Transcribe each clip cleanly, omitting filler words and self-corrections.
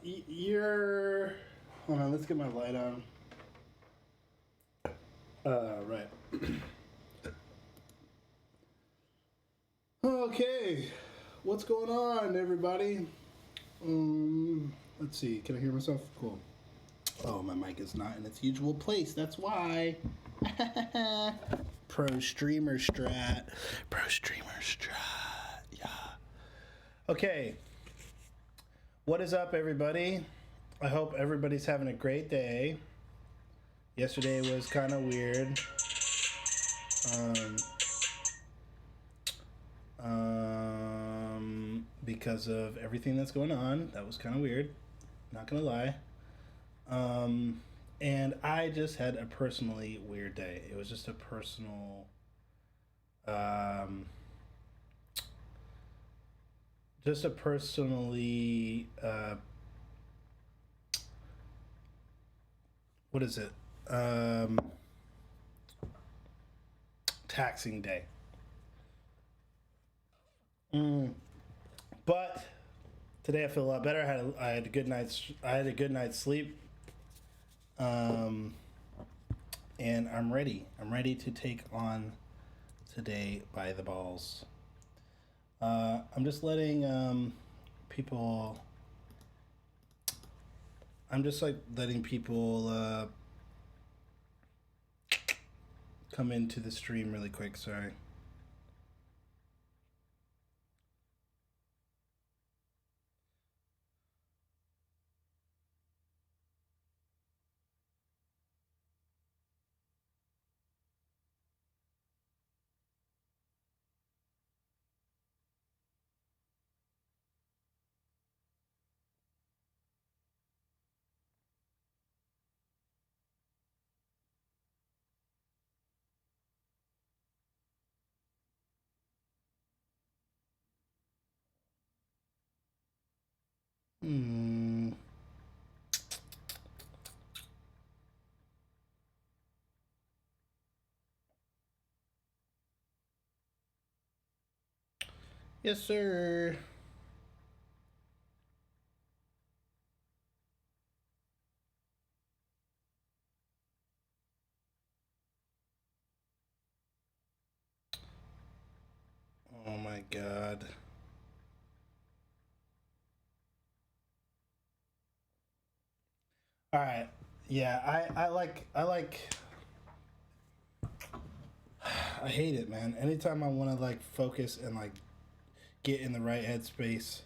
You're. Hold on, let's get my light on. Right. Okay, what's going on, everybody? Let's see. Can I hear myself? Cool. Oh, my mic is not in its usual place. That's why. Pro streamer strat. Pro streamer strat. Yeah. Okay. What is up, everybody? I hope everybody's having a great day. Yesterday was kind of weird. Because of everything that's going on. That was kind of weird. Not gonna lie. And I just had a personally weird day. It was just a personal, um, just a personally, what is it? Taxing day. But today I feel a lot better. I had a good night's sleep. And I'm ready. I'm ready to take on today by the balls. I'm just letting people. I'm just like letting people come into the stream really quick. Sorry. Hmm. Yes, sir. Oh my god. All right. Yeah, I hate it, man. Anytime I want to like focus and like get in the right headspace,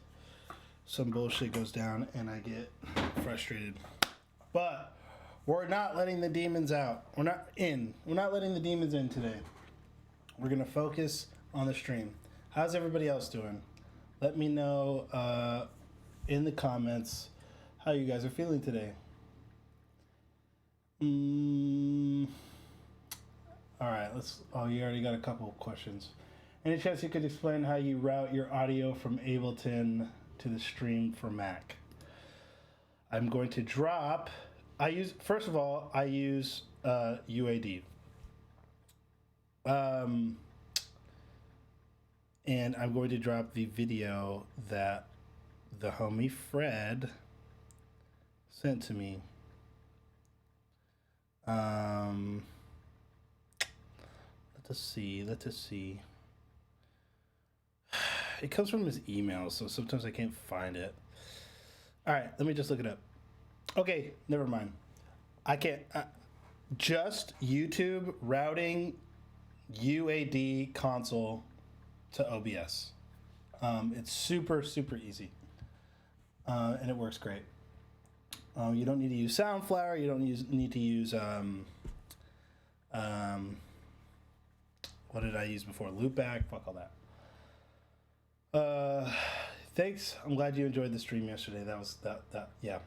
some bullshit goes down and I get frustrated. But we're not letting the demons out. We're not in. We're not letting the demons in today. We're gonna focus on the stream. How's everybody else doing? Let me know in the comments how you guys are feeling today. All right, let's. Oh, you already got a couple of questions. Any chance you could explain how you route your audio from Ableton to the stream for Mac? I'm going to drop. First of all, I use UAD. Um, and I'm going to drop the video that the homie Fred sent to me. Let us see. Let us see. It comes from his email, so sometimes I can't find it. All right, let me just look it up. Okay, never mind. I can't. Just YouTube routing UAD console to OBS. It's super, super easy. And it works great. You don't need to use Soundflower. You don't need to use. What did I use before? Loopback. Fuck all that. Thanks. I'm glad you enjoyed the stream yesterday. That was that. Yeah,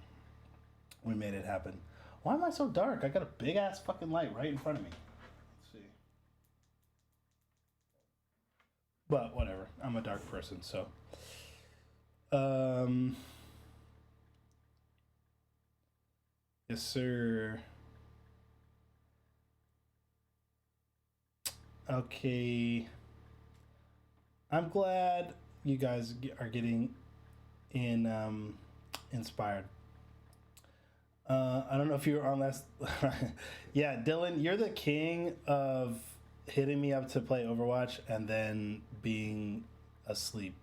we made it happen. Why am I so dark? I got a big ass fucking light right in front of me. Let's see. But whatever. I'm a dark person, so. Yes, sir. Okay. I'm glad you guys are getting in inspired. I don't know if you were on last. Yeah, Dylan, you're the king of hitting me up to play Overwatch and then being asleep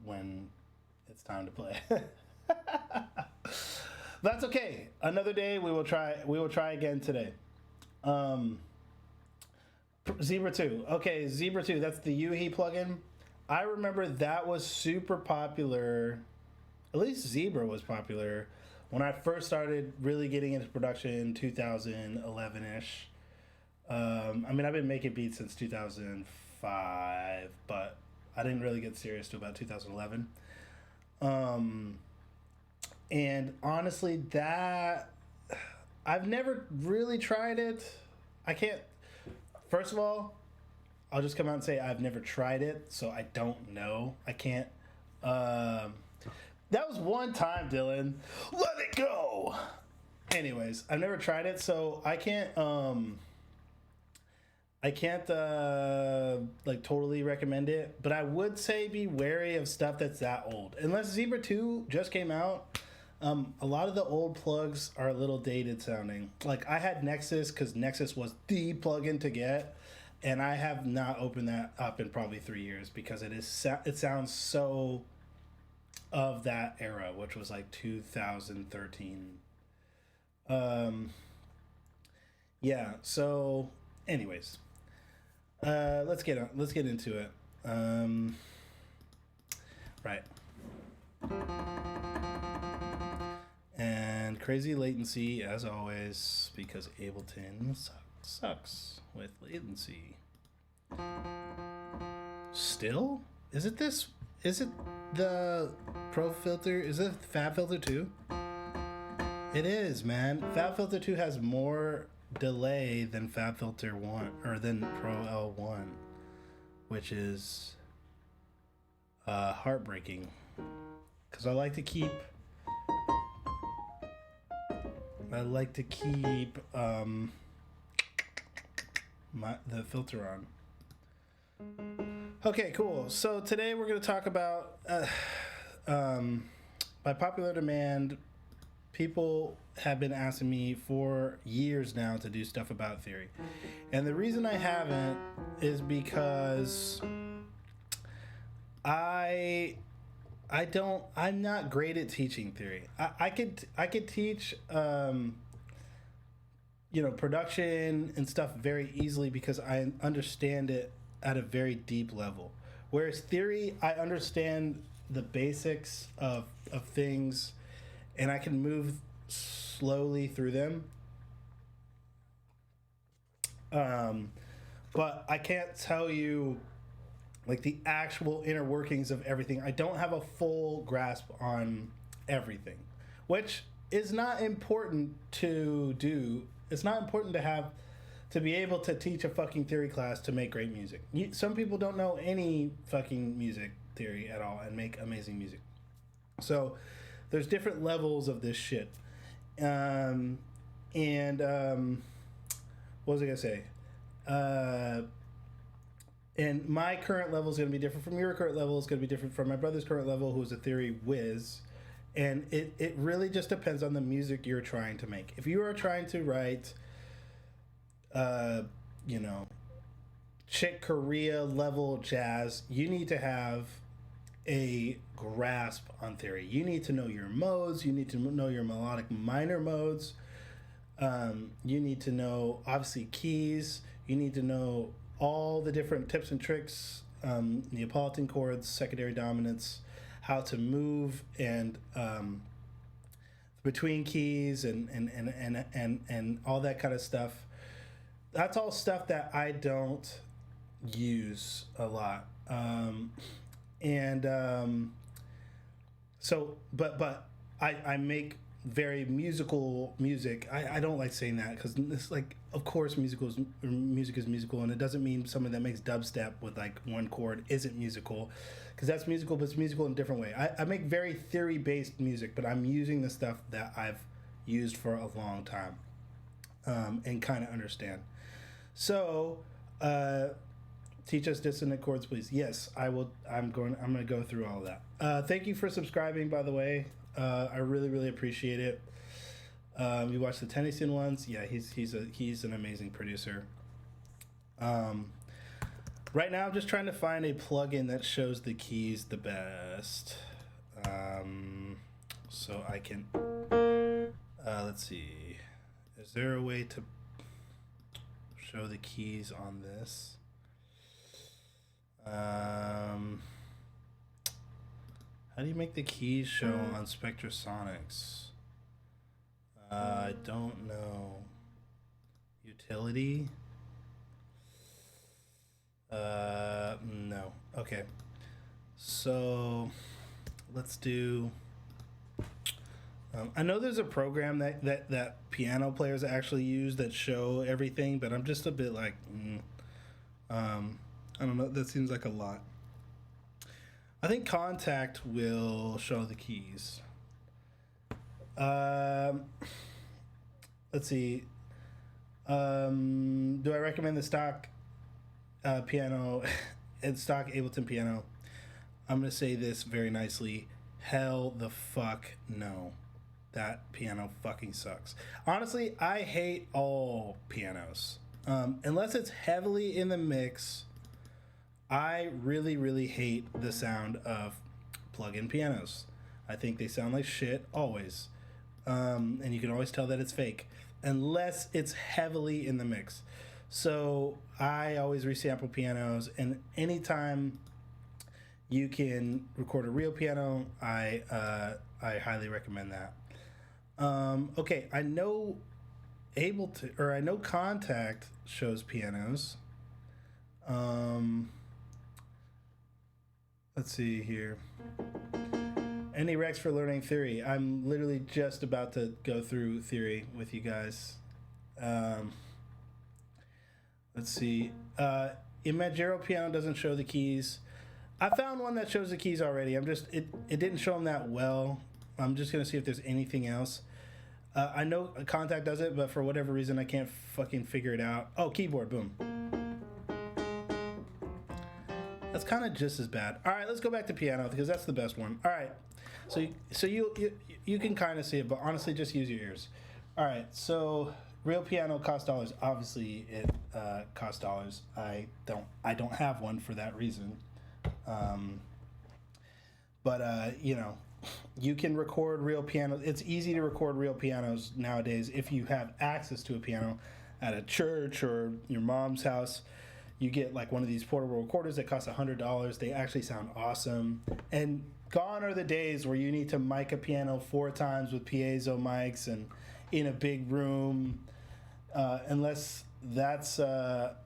when it's time to play. That's okay. Another day we will try. We will try again today. Zebra 2. Okay, Zebra 2. That's the Yuhi plugin. I remember that was super popular. At least Zebra was popular when I first started really getting into production, 2011-ish. I mean, I've been making beats since 2005, but I didn't really get serious till about 2011. And honestly, that I've never really tried it. I can't. First of all, I'll just come out and say I've never tried it, so I don't know. I can't. That was one time, Dylan. Let it go. Anyways, I've never tried it, so I can't. Like totally recommend it, but I would say be wary of stuff that's that old. Unless Zebra 2 just came out, a lot of the old plugs are a little dated sounding. Like I had Nexus because Nexus was the plugin to get, and I have not opened that up in probably 3 years because it sounds so of that era, which was like 2013. Yeah. So, anyways. Let's get into it. Right. And crazy latency as always because Ableton sucks with latency. Still? Is it the Pro filter? Is it Fab Filter 2? It is, man. Fab Filter 2 has more delay than Fab Filter 1 or than Pro L1, which is heartbreaking because I like to keep the filter on. Okay, cool. So today we're going to talk about by popular demand, people have been asking me for years now to do stuff about theory. And the reason I haven't is because I'm not great at teaching theory. I could teach production and stuff very easily because I understand it at a very deep level. Whereas theory, I understand the basics of things and I can move slowly through them. But I can't tell you like the actual inner workings of everything. I don't have a full grasp on everything, which is not important to do. It's not important to be able to teach a fucking theory class to make great music. Some people don't know any fucking music theory at all and make amazing music. So there's different levels of this shit. What was I gonna say? And my current level is going to be different from your current level. It's going to be different from my brother's current level, who's a theory whiz. And it really just depends on the music you're trying to make. If you are trying to write, Chick Corea level jazz, you need to have a grasp on theory. You need to know your modes. You need to know your melodic minor modes. You need to know, obviously, keys. You need to know all the different tips and tricks, Neapolitan chords, secondary dominants, how to move and between keys and all that kind of stuff. That's all stuff that I don't use a lot. But I make very musical music. I don't like saying that because it's like, of course, music is musical, and it doesn't mean someone that makes dubstep with like one chord isn't musical, because that's musical, but it's musical in a different way. I make very theory-based music, but I'm using the stuff that I've used for a long time, and kind of understand. So, teach us dissonant chords, please. Yes, I will. I'm going to go through all of that. Thank you for subscribing, by the way. I really, really appreciate it. You watch the Tennyson ones. Yeah, he's an amazing producer. Right now, I'm just trying to find a plugin that shows the keys the best. So I can. Let's see. Is there a way to show the keys on this? How do you make the keys show on Spectrasonics? I don't know. Utility? No. Okay. So let's do. I know there's a program that piano players actually use that show everything, but I'm just a bit like, I don't know. That seems like a lot. I think Contact will show the keys. Let's see. Do I recommend the stock piano and stock Ableton piano? I'm going to say this very nicely. Hell the fuck no. That piano fucking sucks. Honestly, I hate all pianos. Unless it's heavily in the mix, I really, really hate the sound of plug-in pianos. I think they sound like shit always. And you can always tell that it's fake. Unless it's heavily in the mix. So I always resample pianos, and anytime you can record a real piano, I highly recommend that. Okay, I know I know Contact shows pianos. Let's see here. Any recs for learning theory? I'm literally just about to go through theory with you guys. Let's see. Imagero piano doesn't show the keys. I found one that shows the keys already. It didn't show them that well. I'm just gonna see if there's anything else. I know Contact does it, but for whatever reason I can't fucking figure it out. Oh, keyboard, boom. That's kind of just as bad. All right, let's go back to piano because that's the best one. All right, so you can kind of see it, but honestly, just use your ears. All right, so real piano costs dollars. Obviously, it costs dollars. I don't have one for that reason. But you know, you can record real pianos. It's easy to record real pianos nowadays if you have access to a piano at a church or your mom's house. You get like one of these portable recorders that cost $100. They actually sound awesome. And gone are the days where you need to mic a piano 4 times with piezo mics and in a big room, unless that's what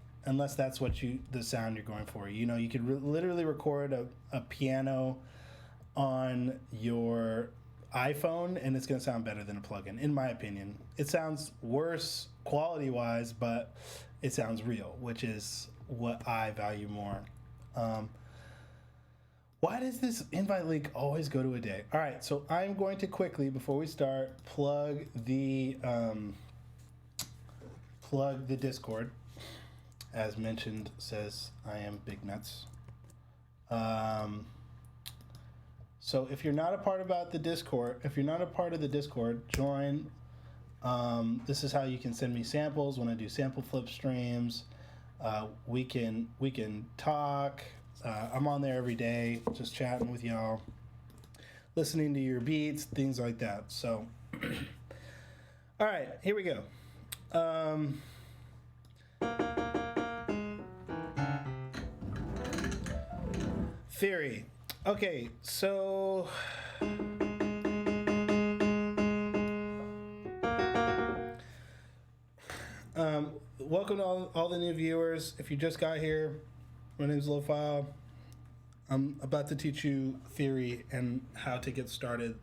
the sound you're going for. You know, you could literally record a piano on your iPhone and it's going to sound better than a plugin, in my opinion. It sounds worse quality-wise, but it sounds real, which is what I value more. Why does this invite link always go to a day? All right, so I'm going to quickly, before we start, plug the Discord. As mentioned, says I am Big Nuts. So if you're not a part of the Discord, join. This is how you can send me samples when I do sample flip streams. We can talk. I'm on there every day, just chatting with y'all, listening to your beats, things like that. So, all right, here we go. Theory. Okay, so welcome to all the new viewers. If you just got here, my name's Lophiile. I'm about to teach you theory and how to get started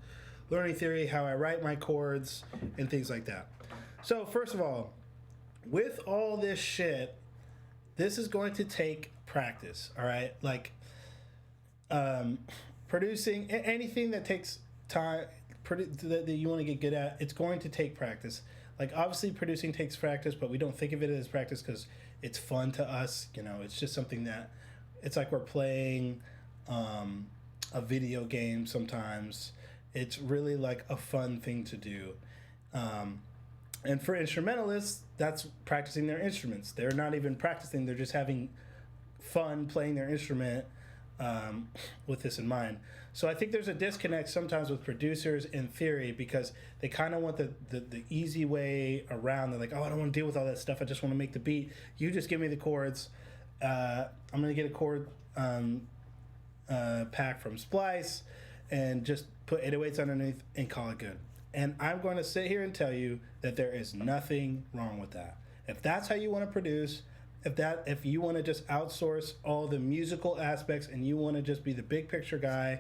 learning theory, how I write my chords, and things like that. So first of all, with all this shit, this is going to take practice, all right? Like, producing anything that takes time that you want to get good at, it's going to take practice. Like, obviously producing takes practice, but we don't think of it as practice because it's fun to us. You know, it's just something that it's like we're playing a video game sometimes, It's really like a fun thing to do. Um, and for instrumentalists, that's practicing their instruments. They're not even practicing, they're just having fun playing their instrument with this in mind. So I think there's a disconnect sometimes with producers in theory because they kind of want the easy way around. They're like, oh, I don't want to deal with all that stuff. I just want to make the beat. You just give me the chords. I'm going to get a chord pack from Splice and just put 808s underneath and call it good. And I'm going to sit here and tell you that there is nothing wrong with that. If that's how you want to produce, if you want to just outsource all the musical aspects and you want to just be the big picture guy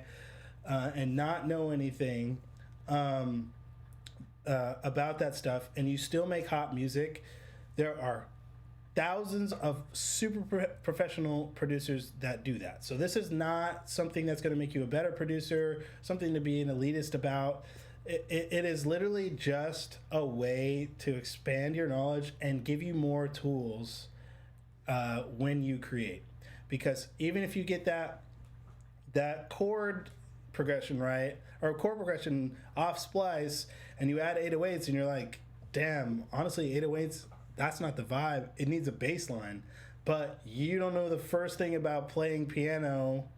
and not know anything about that stuff, and you still make hot music, there are thousands of super professional producers that do that. So this is not something that's going to make you a better producer, something to be an elitist about. It is literally just a way to expand your knowledge and give you more tools when you create. Because even if you get that chord progression right, or chord progression off Splice, and you add 808s and you're like, damn, honestly, 808s, that's not the vibe. It needs a bass line. But you don't know the first thing about playing piano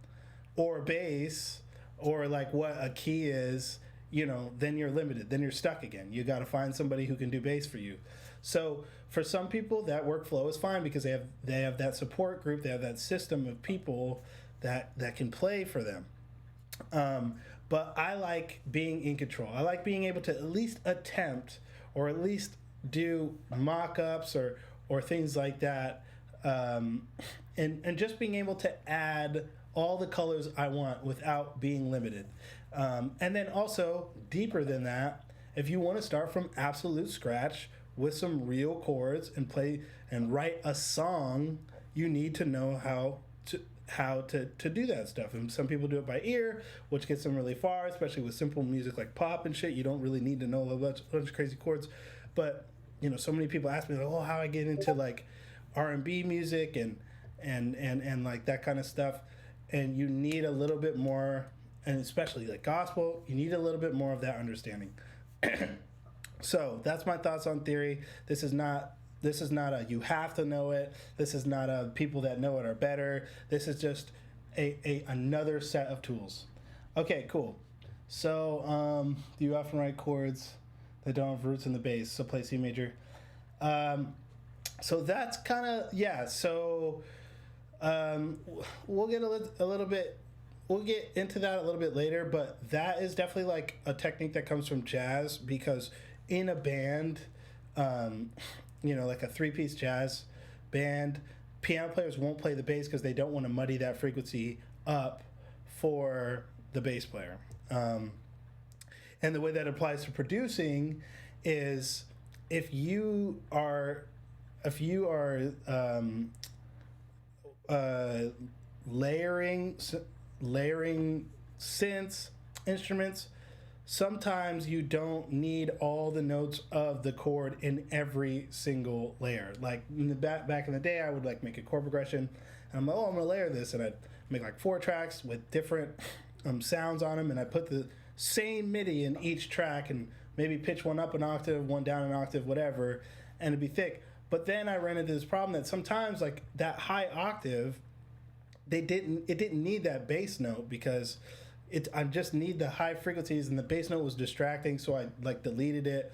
or bass or like what a key is, then you're limited. Then you're stuck again. You got to find somebody who can do bass for you. So for some people, that workflow is fine because they have that support group. They have that system of people that can play for them. But I like being in control. I like being able to at least attempt or at least do mock-ups or things like that, and just being able to add all the colors I want without being limited. And then also, deeper than that, if you want to start from absolute scratch with some real chords and play and write a song, you need to know how to do that stuff. And some people do it by ear, which gets them really far, especially with simple music like pop and shit. You don't really need to know a bunch of crazy chords. But so many people ask me, like, oh, how I get into like R&B music and like that kind of stuff. And you need a little bit more, and especially like gospel, you need a little bit more of that understanding. So that's my thoughts on theory. This is not a you have to know it. This is not a people that know it are better. This is just another set of tools. Okay, cool. So you often write chords that don't have roots in the bass, so play C major. So that's kind of, yeah, so we'll get a little bit, we'll get into that a little bit later, but that is definitely like a technique that comes from jazz, because in a band, like a three-piece jazz band, piano players won't play the bass because they don't want to muddy that frequency up for the bass player. And the way that applies to producing is if you are layering synths, instruments, sometimes you don't need all the notes of the chord in every single layer. Like in the back in the day, I would like make a chord progression, and I'm like, oh, I'm gonna layer this, and I'd make like 4 tracks with different sounds on them, and I put the same MIDI in each track, and maybe pitch one up an octave, one down an octave, whatever, and it'd be thick. But then I ran into this problem that sometimes like that high octave, it didn't need that bass note because I just need the high frequencies, and the bass note was distracting, so I like deleted it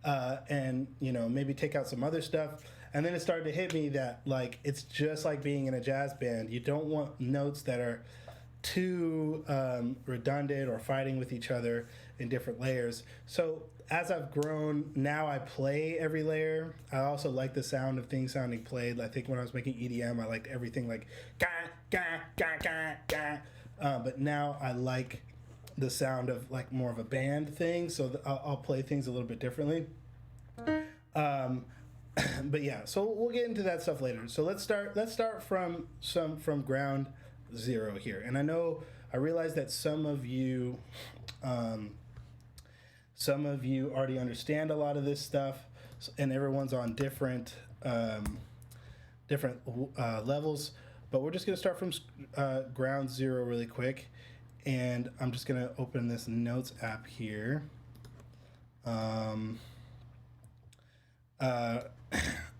and maybe take out some other stuff. And then it started to hit me that like it's just like being in a jazz band. You don't want notes that are too redundant or fighting with each other in different layers. So as I've grown, now I play every layer. I also like the sound of things sounding played. I think when I was making EDM, I liked everything like ga ga ga ga ga. But now I like the sound of like more of a band thing, so I'll play things a little bit differently. But yeah, so we'll get into that stuff later. So let's start from ground zero here. And I realize that some of you already understand a lot of this stuff, and everyone's on different levels. But we're just going to start from ground zero really quick. And I'm just gonna open this notes app here. Okay,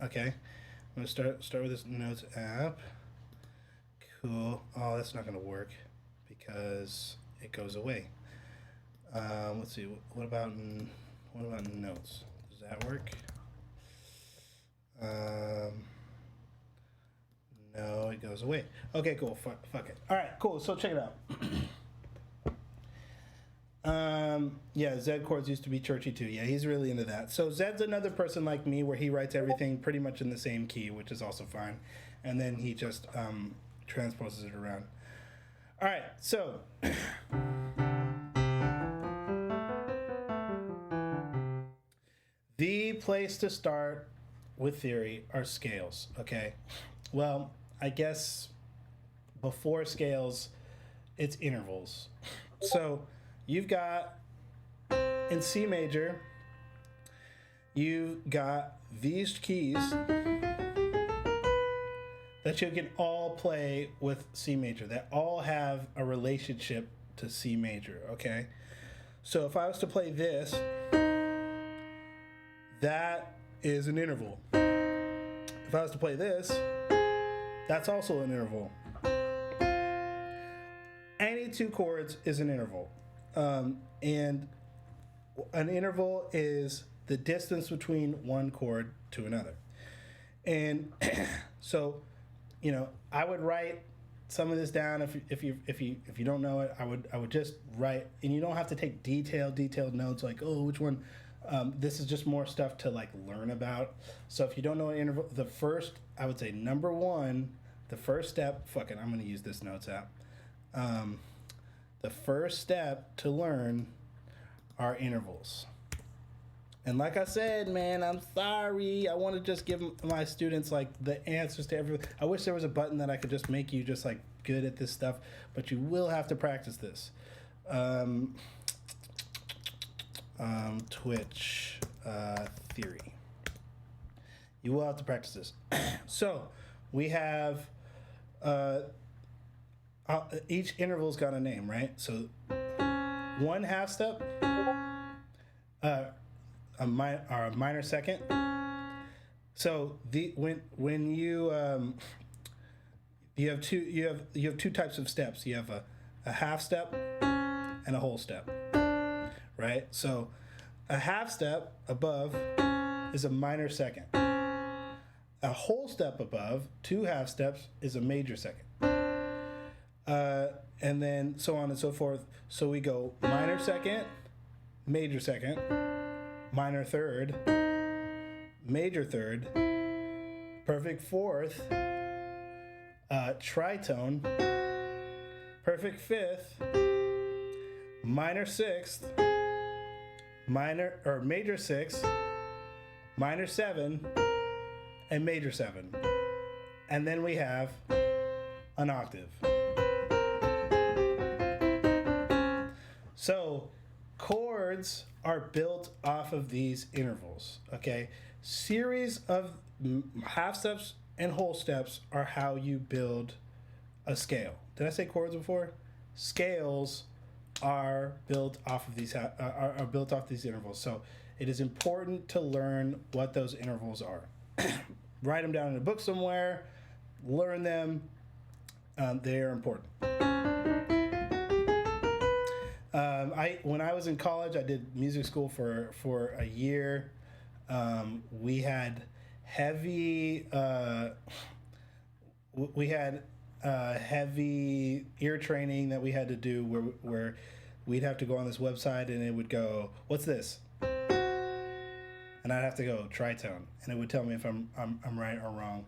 I'm gonna start with this notes app. Cool. Oh, that's not gonna work because it goes away. Let's see. What about notes? Does that work? No, it goes away. Okay, cool. Fuck it. All right, cool. So check it out. Yeah, Zed chords used to be churchy too. Yeah, he's really into that. So Zed's another person like me where he writes everything pretty much in the same key, which is also fine. And then he just transposes it around. All right, so the place to start with theory are scales, okay? Well, I guess before scales, it's intervals. So you've got, in C major, you've got these keys that you can all play with C major, that all have a relationship to C major, okay? So if I was to play this, that is an interval. If I was to play this, that's also an interval. Any two chords is an interval. And an interval is the distance between one chord to another. And so, you know, I would write some of this down. If you don't know it, I would just write, and you don't have to take detailed notes like, oh, which one. This is just more stuff to like learn about. So if you don't know an interval, the first, I would say number one, the first step. Fuck it, I'm gonna use this notes app. The first step to learn are intervals. And like I said, man, I'm sorry. I want to just give my students like the answers to everything. I wish there was a button that I could just make you just like good at this stuff, but you will have to practice this. Twitch theory. You will have to practice this. So we have each interval's got a name, right? So one half step, a minor second. So when you have two types of steps. You have a half step and a whole step, right? So a half step above is a minor second. A whole step above, two half steps, is a major second. And then so on and so forth. So we go minor second, major second, minor third, major third, perfect fourth, tritone, perfect fifth, minor sixth, major sixth, minor seven, and major seven. And then we have an octave. So chords are built off of these intervals, okay? Series of half steps and whole steps are how you build a scale. Did I say chords before? Scales are built off of these are built off these intervals. So it is important to learn what those intervals are. Write them down in a book somewhere. Learn them. They are important. When I was in college, I did music school for a year. We had heavy heavy ear training that we had to do where we'd have to go on this website and it would go, "What's this?" And I'd have to go tritone, and it would tell me if I'm right or wrong.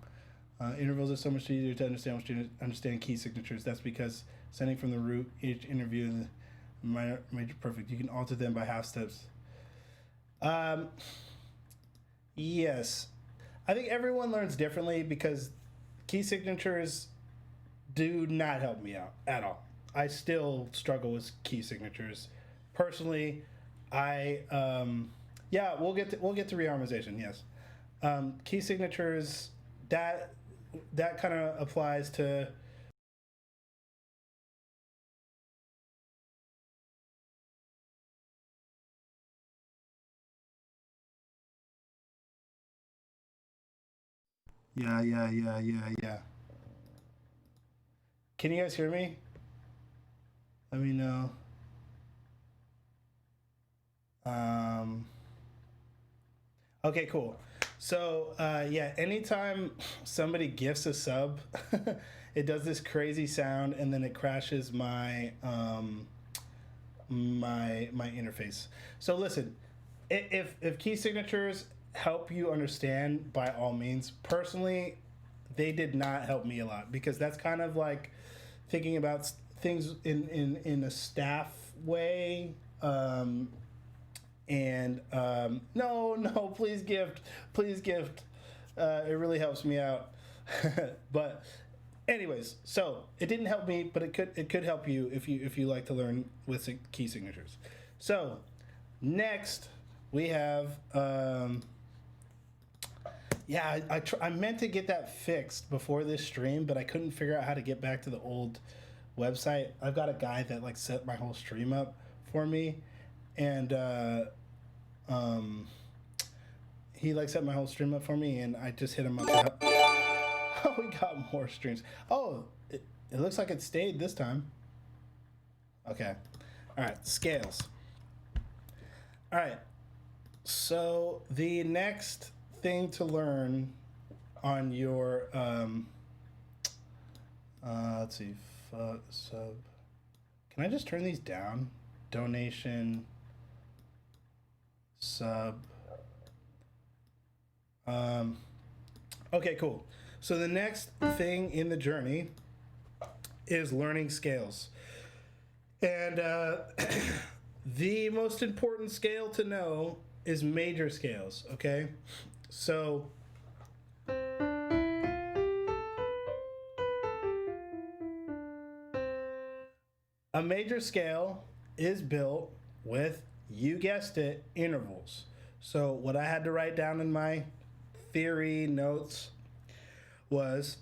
Intervals are so much easier to understand once you understand key signatures. That's because sending from the root, each interview in the minor, major, perfect, you can alter them by half steps. Yes, I think everyone learns differently because key signatures do not help me out at all. I still struggle with key signatures. Personally, yeah, we'll get to reharmonization. Yes, key signatures, that kind of applies to Yeah, yeah, yeah, yeah, yeah. Can you guys hear me? Let me know. Um, okay, cool. So, yeah, anytime somebody gifts a sub, it does this crazy sound and then it crashes my interface. So listen, if key signatures help you understand, by all means. Personally, they did not help me a lot because that's kind of like thinking about things in a staff way. And no, no, please gift. It really helps me out. But anyways, so it didn't help me, but it could help you if you like to learn with key signatures. So next we have yeah, I meant to get that fixed before this stream, but I couldn't figure out how to get back to the old website. I've got a guy that like set my whole stream up for me, and um, he like set my whole stream up for me, and I just hit him up. Oh, we got more streams. Oh, it looks like it stayed this time. Okay, all right, scales. All right, so the next thing to learn on your let's see, sub. Can I just turn these down? Donation, sub. Okay, cool. So the next thing in the journey is learning scales, and the most important scale to know is major scales. Okay, so a major scale is built with, you guessed it, intervals. So what I had to write down in my theory notes was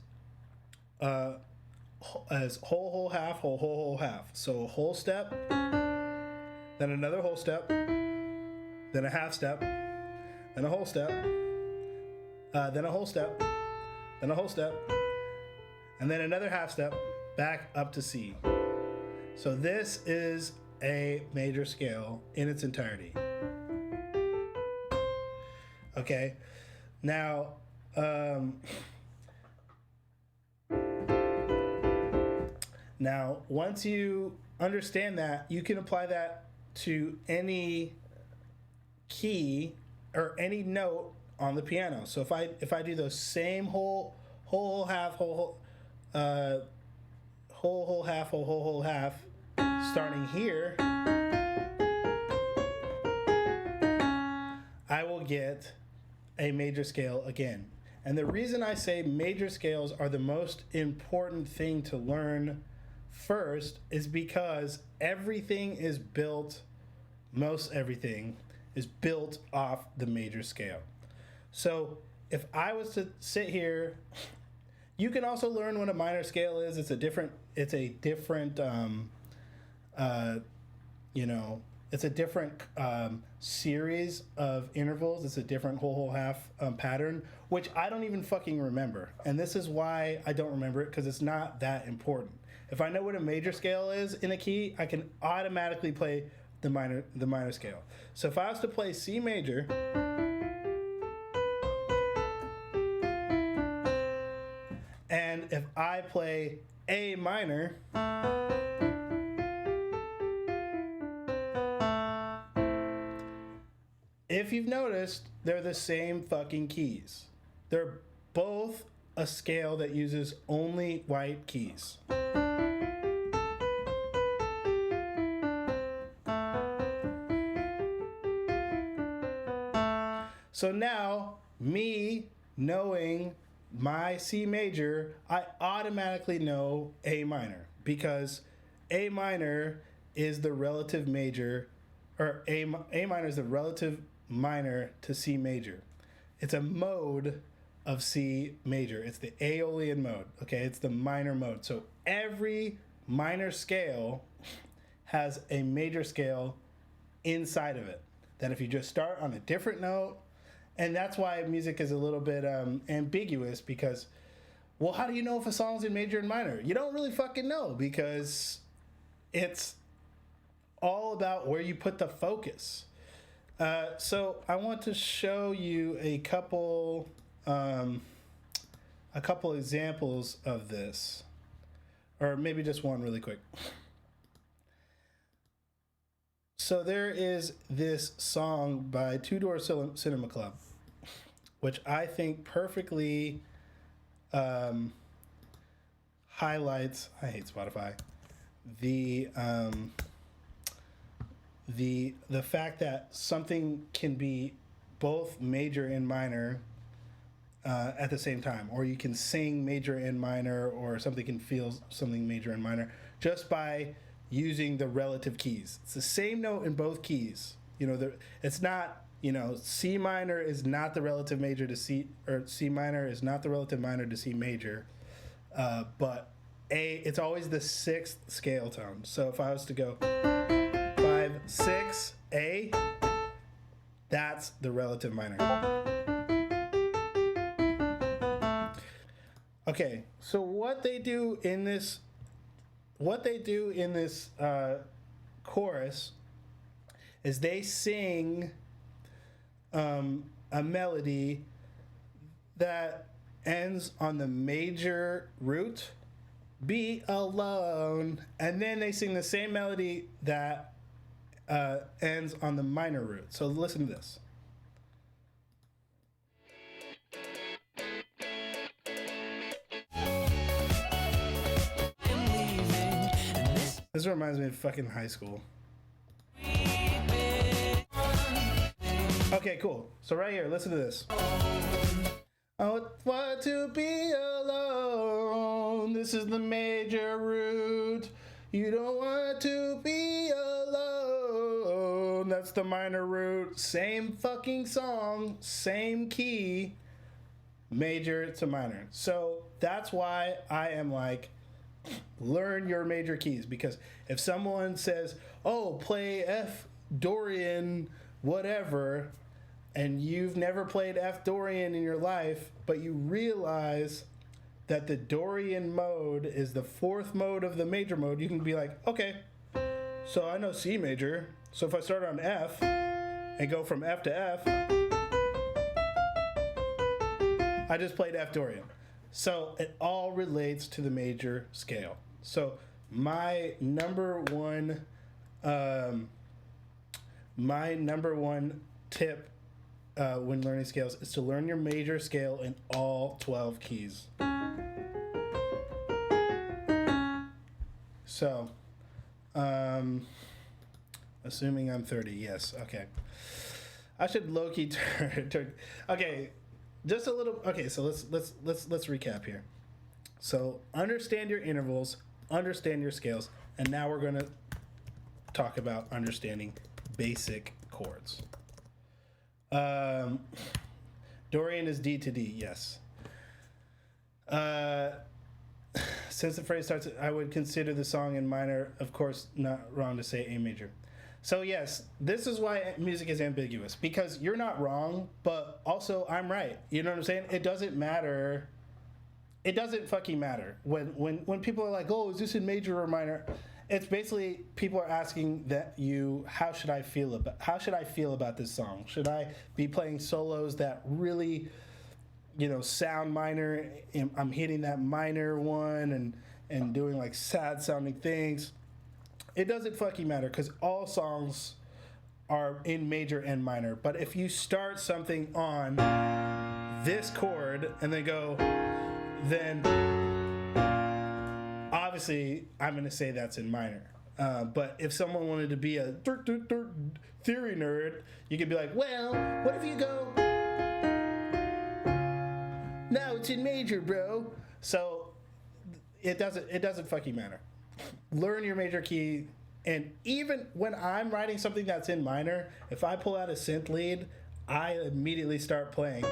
as whole, half, whole, half. So a whole step, then another whole step, then a half step, then a whole step, then a whole step, then a whole step, and then another half step back up to C. So this is a major scale in its entirety. Okay, now now once you understand that, you can apply that to any key or any note on the piano. So if I do those same whole half whole half whole half starting here, I will get a major scale again. And the reason I say major scales are the most important thing to learn first is because everything is built, most everything is built off the major scale. So if I was to sit here, you can also learn what a minor scale is. It's a different it's a different series of intervals. It's a different whole half pattern, which I don't even fucking remember. And this is why I don't remember it, because it's not that important. If I know what a major scale is in a key, I can automatically play the minor scale. So if I was to play C major, and if I play A minor, if you've noticed, they're the same fucking keys. They're both a scale that uses only white keys. So now, me knowing my C major, I automatically know A minor, because A minor is the relative major, or A minor is the relative minor to C major. It's a mode of C major. It's the Aeolian mode. Okay, it's the minor mode. So every minor scale has a major scale inside of it. That if you just start on a different note And that's why music is a little bit ambiguous because, well, how do you know if a song's in major and minor? You don't really fucking know because it's all about where you put the focus. So I want to show you a couple examples of this, or maybe just one really quick. So there is this song by Two Door Cinema Club, which I think perfectly highlights. I hate Spotify. The fact that something can be both major and minor at the same time, or you can sing major and minor, or something can feel something major and minor just by using the relative keys. It's the same note in both keys. It's not, C minor is not the relative major to C, or C minor is not the relative minor to C major, but it's always the sixth scale tone. So if I was to go 5, 6, A, that's the relative minor. Okay, so what they do in this chorus is they sing a melody that ends on the major root, be alone, and then they sing the same melody that ends on the minor root. So listen to this. This reminds me of fucking high school. Okay, cool. So right here, listen to this. I want to be alone. This is the major root. You don't want to be alone. That's the minor root. Same fucking song, same key, major to minor. So that's why I am like, learn your major keys, because if someone says, oh, play F Dorian whatever, and you've never played F Dorian in your life, but you realize that the Dorian mode is the fourth mode of the major mode, you can be like, okay, so I know C major, so if I start on F and go from F to F, I just played F Dorian. So it all relates to the major scale. So my number one tip when learning scales is to learn your major scale in all 12 keys. So, assuming I'm 30, yes, okay. I should low-key turn. Okay. Just a little. Okay, so let's recap here. So understand your intervals, understand your scales, and now we're going to talk about understanding basic chords. Dorian is D to D, yes. Since the phrase starts, I would consider the song in minor. Of course, not wrong to say A major. So yes, this is why music is ambiguous, because you're not wrong, but also I'm right. You know what I'm saying? It doesn't matter. It doesn't fucking matter. When people are like, oh, is this in major or minor? It's basically people are asking how should I feel about this song? Should I be playing solos that really, sound minor? I'm hitting that minor one and doing like sad sounding things. It doesn't fucking matter, because all songs are in major and minor. But if you start something on this chord and then go, then obviously I'm going to say that's in minor. But if someone wanted to be a theory nerd, you could be like, well, what if you go, no, it's in major, bro. So it doesn't fucking matter. Learn your major key, and even when I'm writing something that's in minor, if I pull out a synth lead, I immediately start playing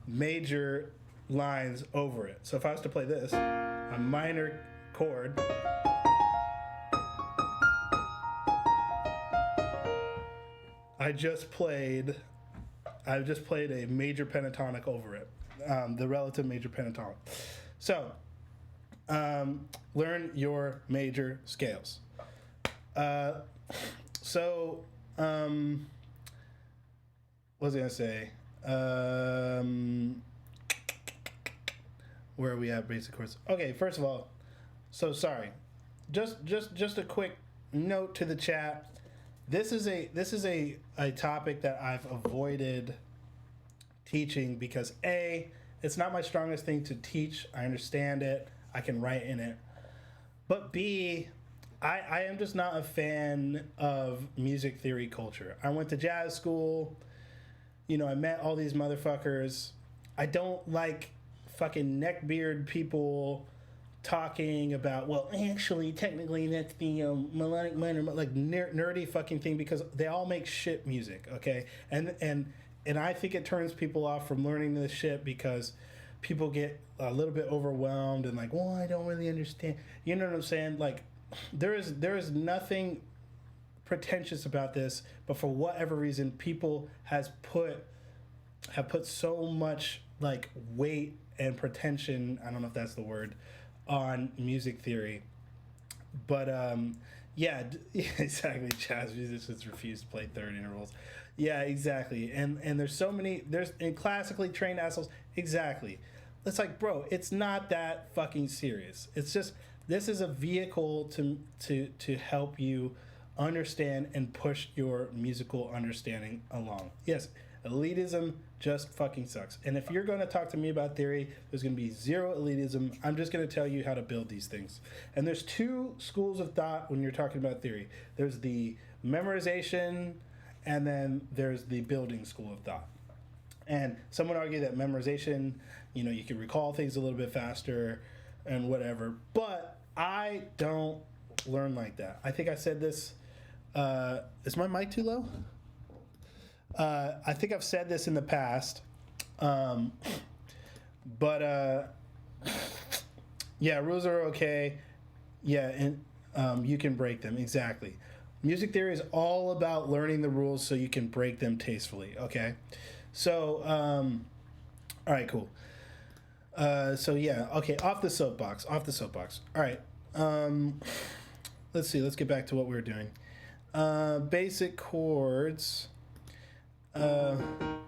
major lines over it. So if I was to play this, a minor chord, I just played I've just played a major pentatonic over it, the relative major pentatonic. So, learn your major scales. What was I gonna say? Where are we at? Basic chords. Okay, first of all, so sorry. Just a quick note to the chat. This is a topic that I've avoided teaching because A, it's not my strongest thing to teach. I understand it. I can write in it. But B, I am just not a fan of music theory culture. I went to jazz school. You know, I met all these motherfuckers. I don't like fucking neckbeard people talking about, well, actually, technically, that's the melodic minor, like nerdy fucking thing, because they all make shit music, okay? And I think it turns people off from learning this shit because people get a little bit overwhelmed and like, well, I don't really understand. You know what I'm saying? Like, there is nothing pretentious about this, but for whatever reason, people have put so much like weight and pretension, I don't know if that's the word, on music theory. But yeah, exactly. Jazz musicians refuse to play third intervals. Yeah, exactly. And there's so many, and classically trained assholes. Exactly. It's like, bro, it's not that fucking serious. It's just, this is a vehicle to help you understand and push your musical understanding along. Yes, elitism just fucking sucks. And if you're going to talk to me about theory, there's going to be zero elitism. I'm just going to tell you how to build these things. And there's two schools of thought when you're talking about theory. There's the memorization, and then there's the building school of thought. And some would argue that memorization, you know, you can recall things a little bit faster and whatever. But I don't learn like that. I think I said this. Is my mic too low? I think I've said this in the past. But yeah, rules are okay. Yeah, and you can break them. Exactly. Music theory is all about learning the rules so you can break them tastefully, okay? So, all right, cool. So yeah, okay, off the soapbox. All right, let's see, let's get back to what we were doing. Basic chords.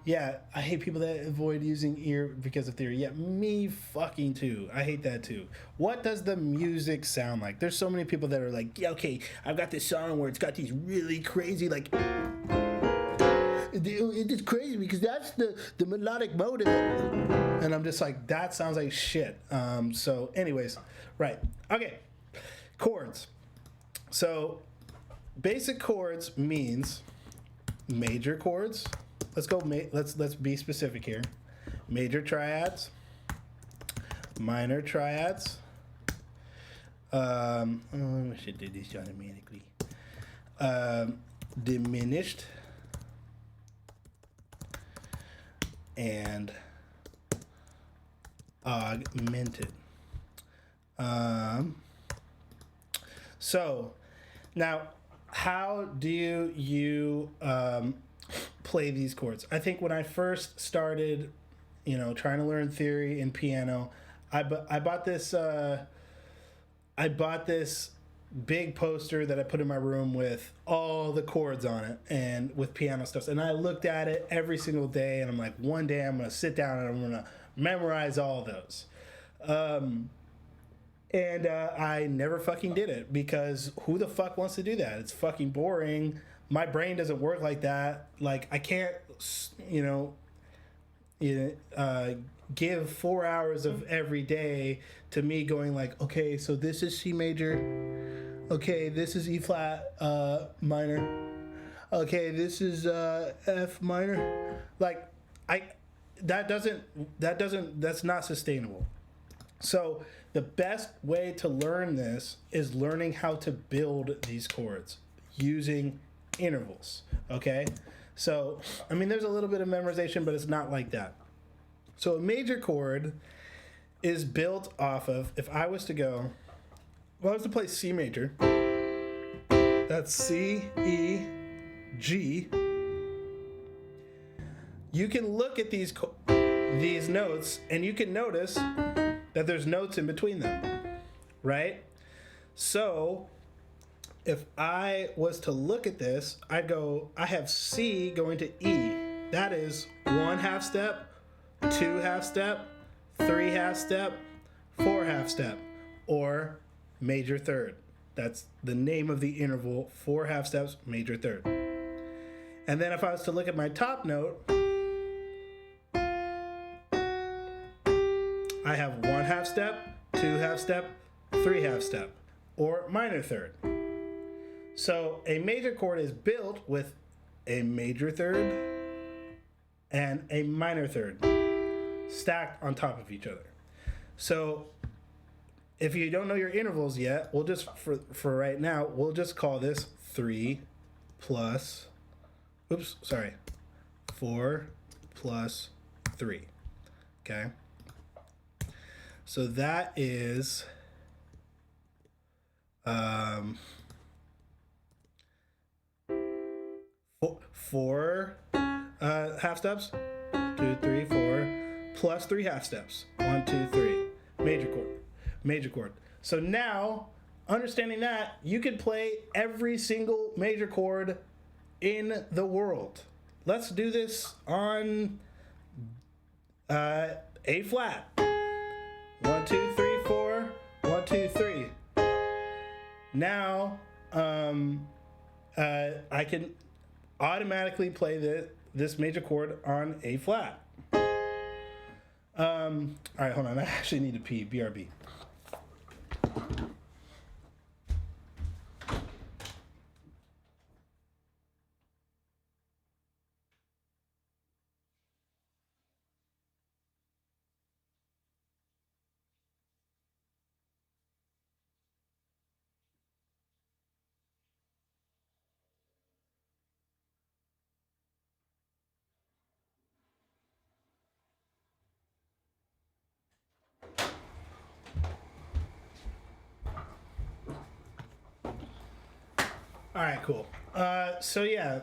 Yeah, I hate people that avoid using ear because of theory. Yeah, me fucking too. I hate that too. What does the music sound like? There's so many people that are like, yeah, okay, I've got this song where it's got these really crazy, like, it's crazy because that's the melodic mode of it. And I'm just like, that sounds like shit. So anyways, right. Okay, chords. So basic chords means major chords. Let's be specific here. Major triads, minor triads. I should do this automatically. Diminished and augmented. So now, how do you play these chords? I think when I first started, you know, trying to learn theory in piano, I bought this big poster that I put in my room with all the chords on it and with piano stuff. And I looked at it every single day, and I'm like, one day I'm going to sit down and I'm going to memorize all those. And I never fucking did it because who the fuck wants to do that? It's fucking boring. My brain doesn't work like that. Like, I can't, you know, give 4 hours of every day to me going like, okay, so this is C major. Okay, this is E flat minor. Okay, this is F minor. Like, that's not sustainable. So the best way to learn this is learning how to build these chords using intervals, okay? So, I mean, there's a little bit of memorization, but it's not like that. So a major chord is built off of, if I was to play C major, that's C, E, G. you can look at these notes and you can notice that there's notes in between them, right? So if I was to look at this, I'd go, I have C going to E. That is 1 half step, 2 half step, 3 half step, 4 half step, or major third. That's the name of the interval, 4 half steps, major third. And then if I was to look at my top note, I have 1 half step, 2 half step, 3 half step, or minor third. So a major chord is built with a major third and a minor third stacked on top of each other. So if you don't know your intervals yet, we'll just, for right now, we'll just call this 3 plus, 4 plus 3, okay? So that is 4 half steps, 2, 3, 4, plus 3 half steps, 1, 2, 3, major chord. So now, understanding that, you could play every single major chord in the world. Let's do this on A flat. 1, 2, 3, 4, 1, 2, 3. Now, I can automatically play this major chord on A flat. All right, hold on. I actually need to pee. BRB. All right, cool. So yeah,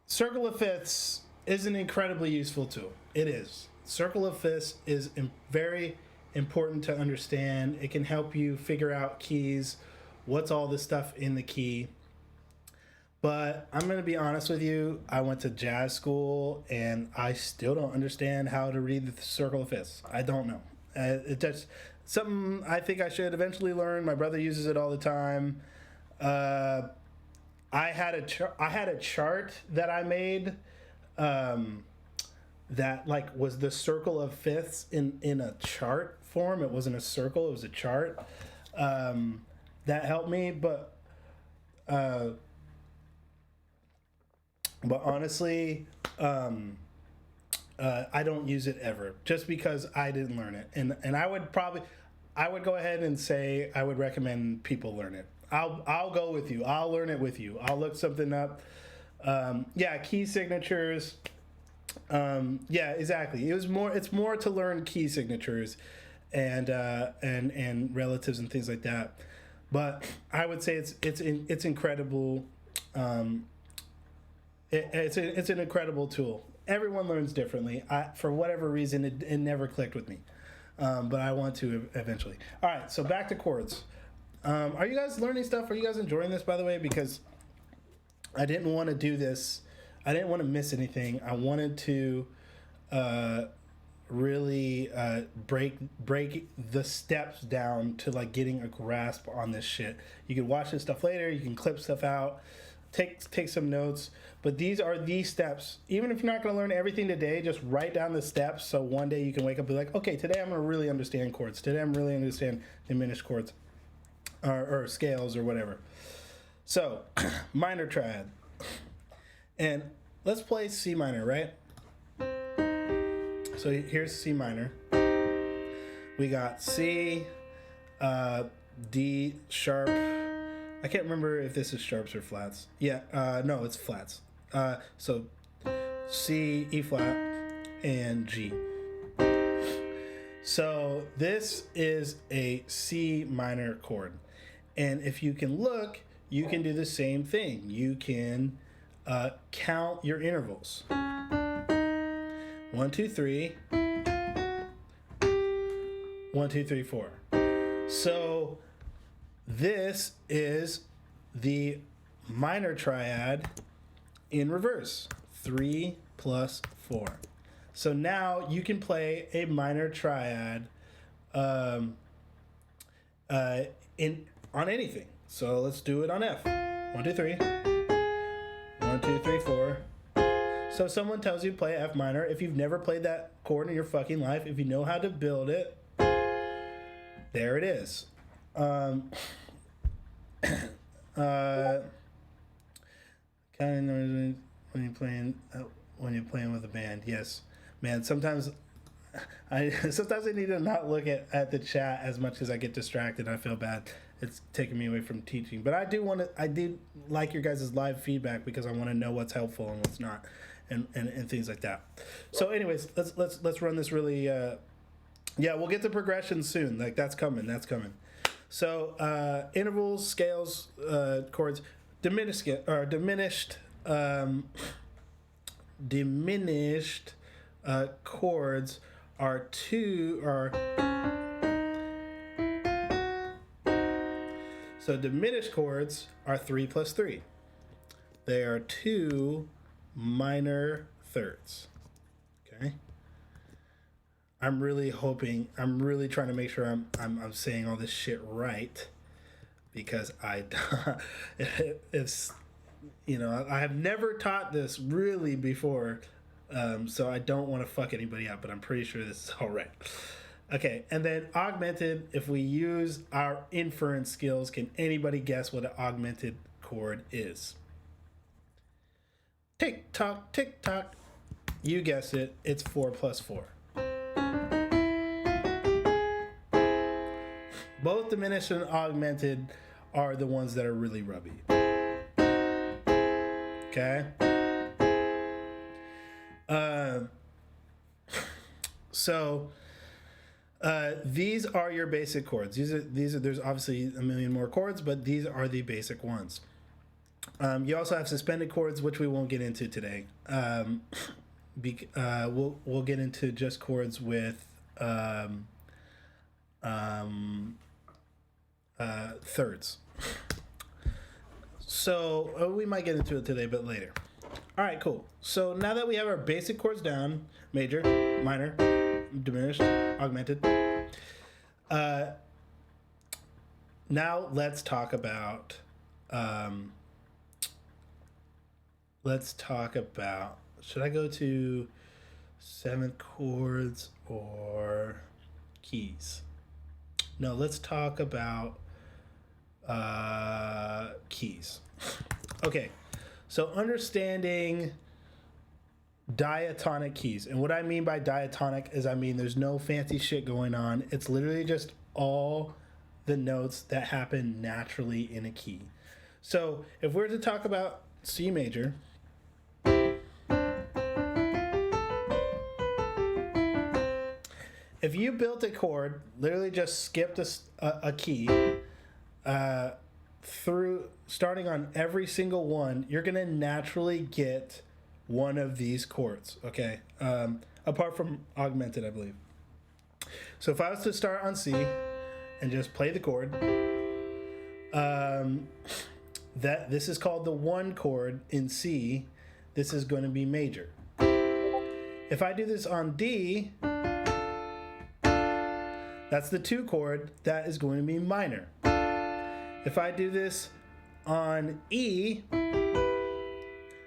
circle of fifths is an incredibly useful tool. It is. Circle of fifths is very important to understand. It can help you figure out keys, what's all the stuff in the key. But I'm going to be honest with you, I went to jazz school and I still don't understand how to read the circle of fifths. I don't know. It just something I think I should eventually learn. My brother uses it all the time. I had a chart that I made that like was the circle of fifths in a chart form. It wasn't a circle, it was a chart. That helped me, but honestly, I don't use it ever, just because I didn't learn it. And I would go ahead and say I would recommend people learn it. I'll go with you. I'll learn it with you. I'll look something up. Yeah, key signatures. Yeah, exactly. It's more to learn key signatures and relatives and things like that. But I would say it's incredible. It's an incredible tool. Everyone learns differently. For whatever reason, it never clicked with me. But I want to eventually. All right, so back to chords. Are you guys learning stuff? Are you guys enjoying this, by the way? Because I didn't want to do this. I didn't want to miss anything. I wanted to really break the steps down to like getting a grasp on this shit. You can watch this stuff later. You can clip stuff out. Take some notes, but these are the steps. Even if you're not going to learn everything today, just write down the steps so one day you can wake up and be like, okay, today I'm going to really understand chords. Today I'm really understand diminished chords or scales or whatever. So, minor triad. And let's play C minor, right? So here's C minor. We got C, D sharp. I can't remember if this is sharps or flats. Yeah, no, it's flats. So C, E flat, and G. So this is a C minor chord. And if you can look, you can do the same thing. You can count your intervals. 1, 2, 3. 1, 2, 3, 4. So this is the minor triad in reverse. 3 plus 4. So now you can play a minor triad on anything. So let's do it on F. 1, 2, 3. 1, 2, 3, 4. So if someone tells you to play F minor, if you've never played that chord in your fucking life, if you know how to build it, there it is. Kind of when you're playing with a band. Yes, man. Sometimes I need to not look at the chat as much as I get distracted. I feel bad. It's taking me away from teaching. But I do like your guys' live feedback because I want to know what's helpful and what's not, and things like that. So, anyways, let's run this really. Yeah, we'll get to progression soon. Like that's coming. So intervals, scales, chords, diminished chords are so diminished chords are 3 plus 3. They are 2 minor thirds. Okay. I'm really trying to make sure I'm saying all this shit right, because it's, I have never taught this really before, so I don't want to fuck anybody up, but I'm pretty sure this is all right. Okay, and then augmented, if we use our inference skills, can anybody guess what an augmented chord is? Tick tock, tick tock. You guessed it, it's 4 plus 4. Both diminished and augmented are the ones that are really rubby. Okay? So these are your basic chords. These are there's obviously a million more chords, but these are the basic ones. You also have suspended chords, which we won't get into today. We'll get into just chords with thirds. So we might get into it today, but later. All right, cool. So now that we have our basic chords down, major, minor, diminished, augmented, now let's talk about should I go to seventh chords or keys? No, let's talk about keys. Okay, so understanding diatonic keys. And what I mean by diatonic is there's no fancy shit going on. It's literally just all the notes that happen naturally in a key. So if we're to talk about C major, if you built a chord, literally just skipped a key through starting on every single one, you're going to naturally get one of these chords, okay? Apart from augmented, I believe. So if I was to start on C and just play the chord, this is called the 1 chord in C. This is going to be major. If I do this on D, that's the 2 chord, that is going to be minor. If I do this on E,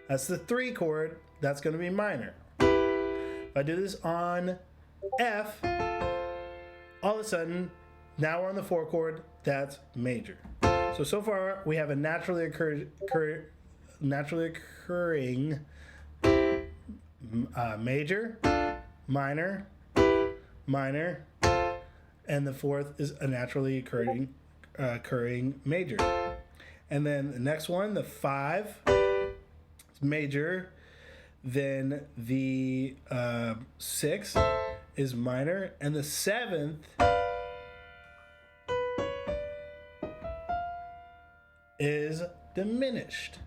that's the 3 chord, that's going to be minor. If I do this on F, all of a sudden, now we're on the 4 chord, that's major. So far, we have a naturally occurring major, minor, minor, and the 4th is a naturally occurring major. And then the next one, the 5, is major. Then the 6 is minor, and the 7th is diminished.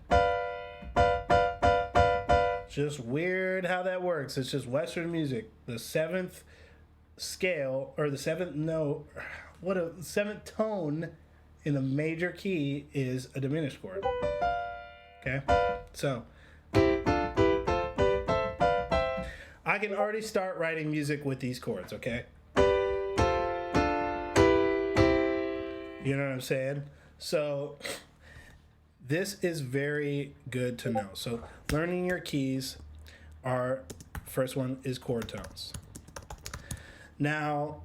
Just weird how that works. It's just Western music. The seventh scale, or the seventh note, seventh tone in a major key is a diminished chord. Okay? So, I can already start writing music with these chords, okay? You know what I'm saying? So, this is very good to know. So, learning your keys first one is chord tones. Now,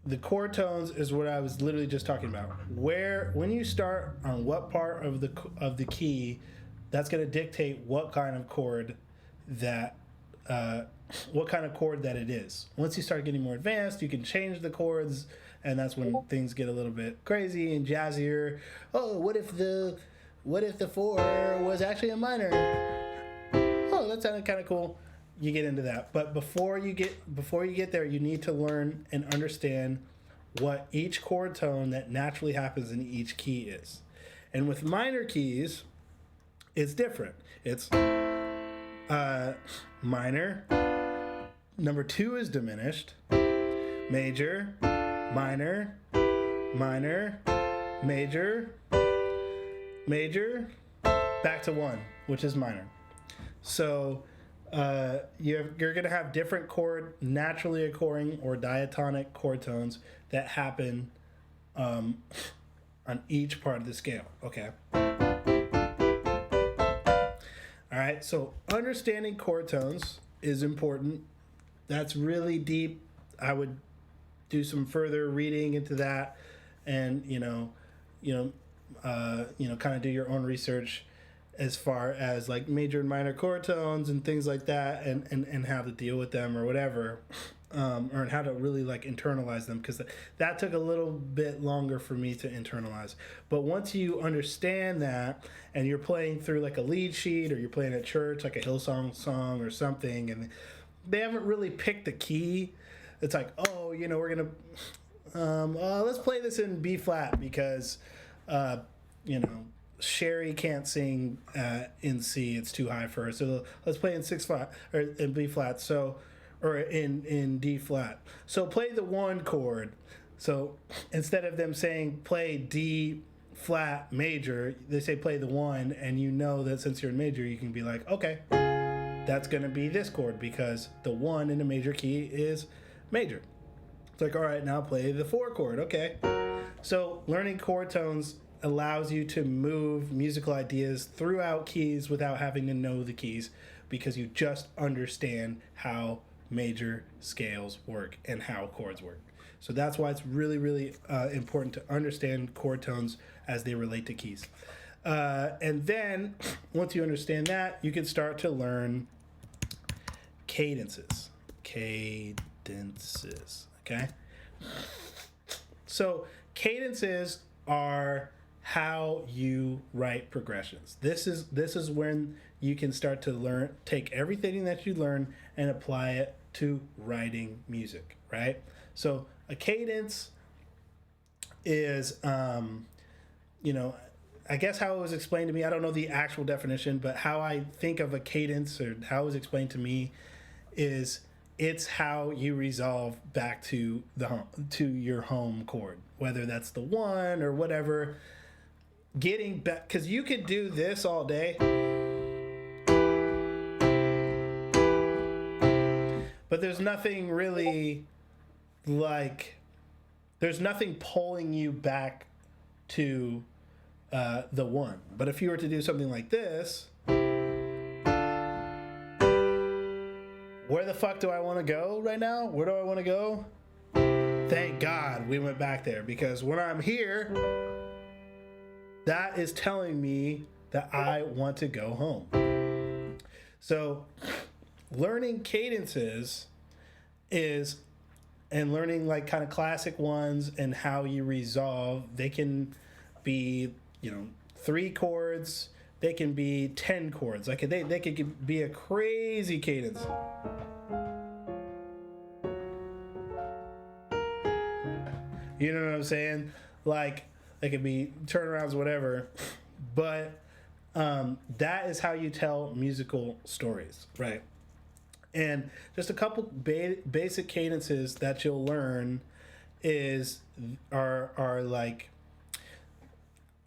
the chord tones is what I was literally just talking about. When you start on what part of the key, that's going to dictate what kind of chord that it is. Once you start getting more advanced, you can change the chords, and that's when things get a little bit crazy and jazzier. Oh, what if the 4 was actually a minor? Oh, that sounded kind of cool. You get into that. But before you get there, you need to learn and understand what each chord tone that naturally happens in each key is. And with minor keys, it's different. It's minor, number 2 is diminished, major, minor, minor, major, major, back to 1, which is minor. So you're going to have different naturally occurring or diatonic chord tones that happen on each part of the scale. Okay. All right. So understanding chord tones is important. That's really deep. I would do some further reading into that, and kind of do your own research as far as like major and minor chord tones and things like that, and how to deal with them or whatever, or how to really like internalize them, because that took a little bit longer for me to internalize. But once you understand that, and you're playing through like a lead sheet, or you're playing at church like a Hillsong song or something, and they haven't really picked the key, it's like, oh, we're gonna let's play this in B flat because Sherry can't sing in C; it's too high for her. So let's play in 6 flat or in B flat. Or in D flat. So play the 1 chord. So instead of them saying play D flat major, they say play the 1, and you know that since you're in major, you can be like, okay, that's gonna be this chord because the 1 in a major key is major. It's like, all right, now play the 4 chord. Okay. So learning chord tones allows you to move musical ideas throughout keys without having to know the keys, because you just understand how major scales work and how chords work. So that's why it's really, really important to understand chord tones as they relate to keys. And then once you understand that, you can start to learn cadences. Okay? So cadences are how you write progressions. This is when you can start to take everything that you learn and apply it to writing music, right? So a cadence is, I guess how it was explained to me, I don't know the actual definition, but how I think of a cadence, or how it was explained to me, is it's how you resolve back to your home chord, whether that's the 1 or whatever. Getting back, because you could do this all day, but there's nothing really there's nothing pulling you back to the 1. But if you were to do something like this, where the fuck do I want to go right now? Where do I want to go? Thank God we went back there, because when I'm here, that is telling me that I want to go home. So learning cadences and learning like kind of classic ones and how you resolve, they can be, 3 chords, they can be 10 chords. Like they could be a crazy cadence. You know what I'm saying? Like they could be turnarounds, whatever. But That is how you tell musical stories, right? And just a couple basic cadences that you'll learn is are like,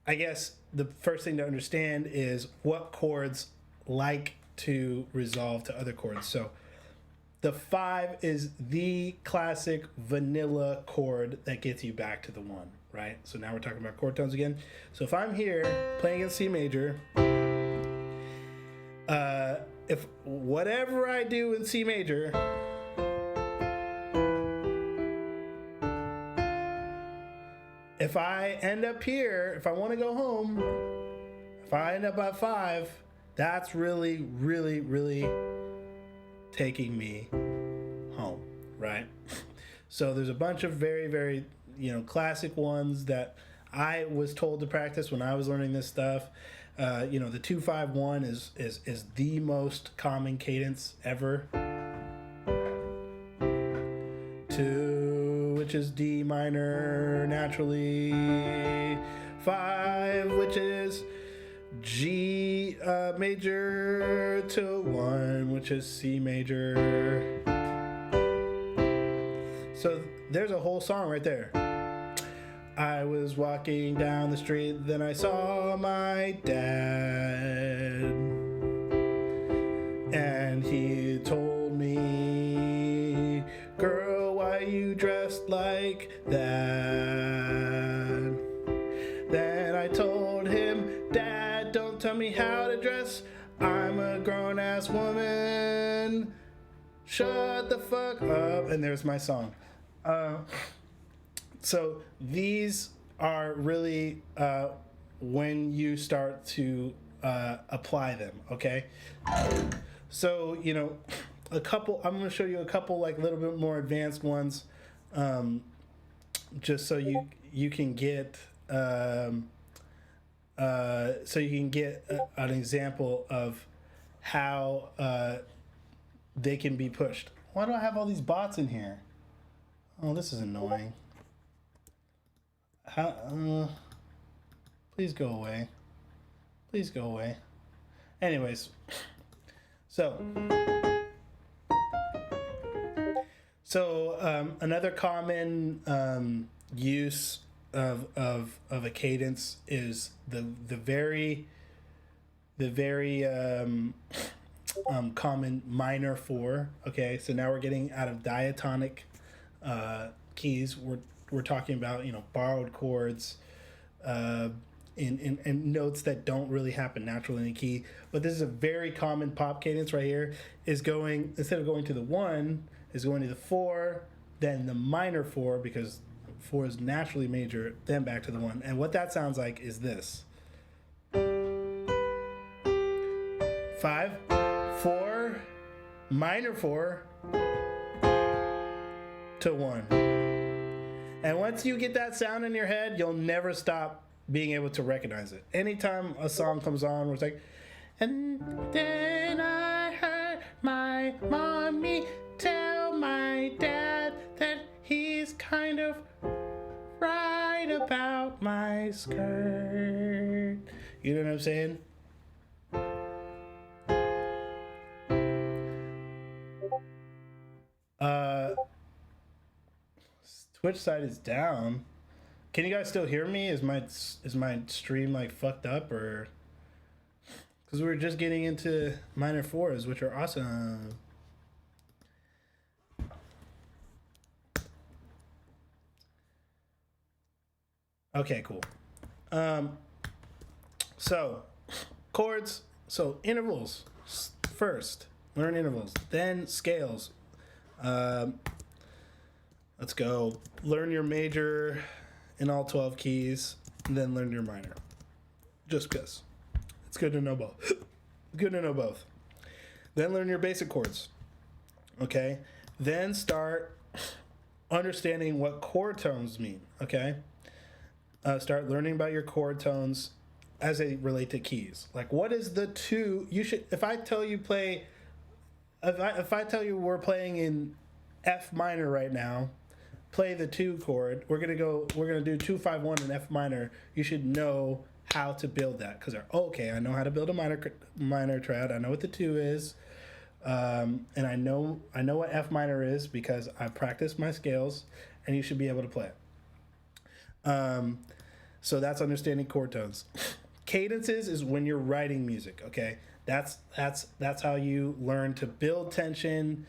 I guess the first thing to understand is what chords like to resolve to other chords. So the 5 is the classic vanilla chord that gets you back to the 1, right? So now we're talking about chord tones again. So if I'm here playing in C major, if whatever I do in C major, if I end up here, if I want to go home, if I end up at 5, that's really, really, really taking me home, right? So there's a bunch of very, very, classic ones that I was told to practice when I was learning this stuff. The 2-5-1 is the most common cadence ever. 2, which is D minor naturally. 5, which is G major, to 1, which is C major. So there's a whole song right there. I was walking down the street, then I saw my dad, and he told me, girl, why you dressed like that? Then I told him, Dad, don't tell me how to dress, I'm a grown-ass woman, shut the fuck up. And there's my song. So these are really when you start to apply them, okay? So, a couple, I'm going to show you a couple like a little bit more advanced ones, just so you can get an example of how they can be pushed. Why do I have all these bots in here? Oh, this is annoying. Please go away. Please go away. Anyways, so another common use of a cadence is the very common minor 4. Okay, so now we're getting out of diatonic keys. We're talking about borrowed chords in notes that don't really happen naturally in a key. But this is a very common pop cadence right here. Is going, instead of going to the 1, is going to the 4, then the minor 4, because 4 is naturally major, then back to the 1. And what that sounds like is this: 5, 4, minor 4 to 1. And once you get that sound in your head, you'll never stop being able to recognize it. Anytime a song comes on where it's like, and then I heard my mommy tell my dad that he's kind of right about my skirt. You know what I'm saying? Twitch side is down. Can you guys still hear me? Is my stream like fucked up, or because we were just getting into minor 4s, which are awesome. Okay, cool. So chords. So intervals first. Learn intervals, then scales. Let's go. Learn your major in all 12 keys, and then learn your minor. Just because. It's good to know both. Good to know both. Then learn your basic chords. Okay? Then start understanding what chord tones mean. Okay? Start learning about your chord tones as they relate to keys. Like, what is the 2? You should, if I tell you play, if I tell you we're playing in F minor right now, play the 2 chord. We're gonna do 2-5-1 in F minor. You should know how to build that, because they're okay. I know how to build a minor triad. I know what the 2 is, and I know what F minor is because I practiced my scales, and you should be able to play it. So that's understanding chord tones. Cadences is when you're writing music. Okay, that's how you learn to build tension,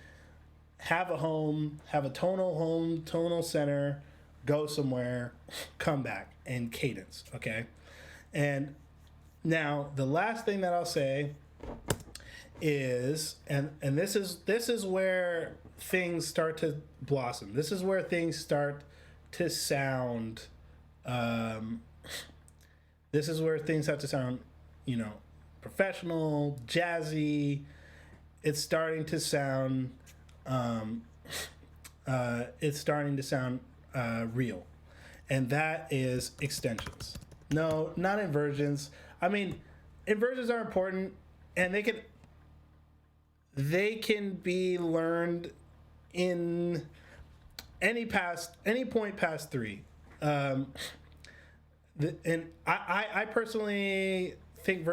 have a home, have a tonal center, go somewhere, come back, and cadence. Okay, and now the last thing that I'll say is, and this is where things start to blossom. This is where things start to sound. This is where things have to sound, professional, jazzy. It's starting to sound. Real, and that is extensions. No, not inversions. I mean, inversions are important, and they can be learned in any point past 3. And I personally think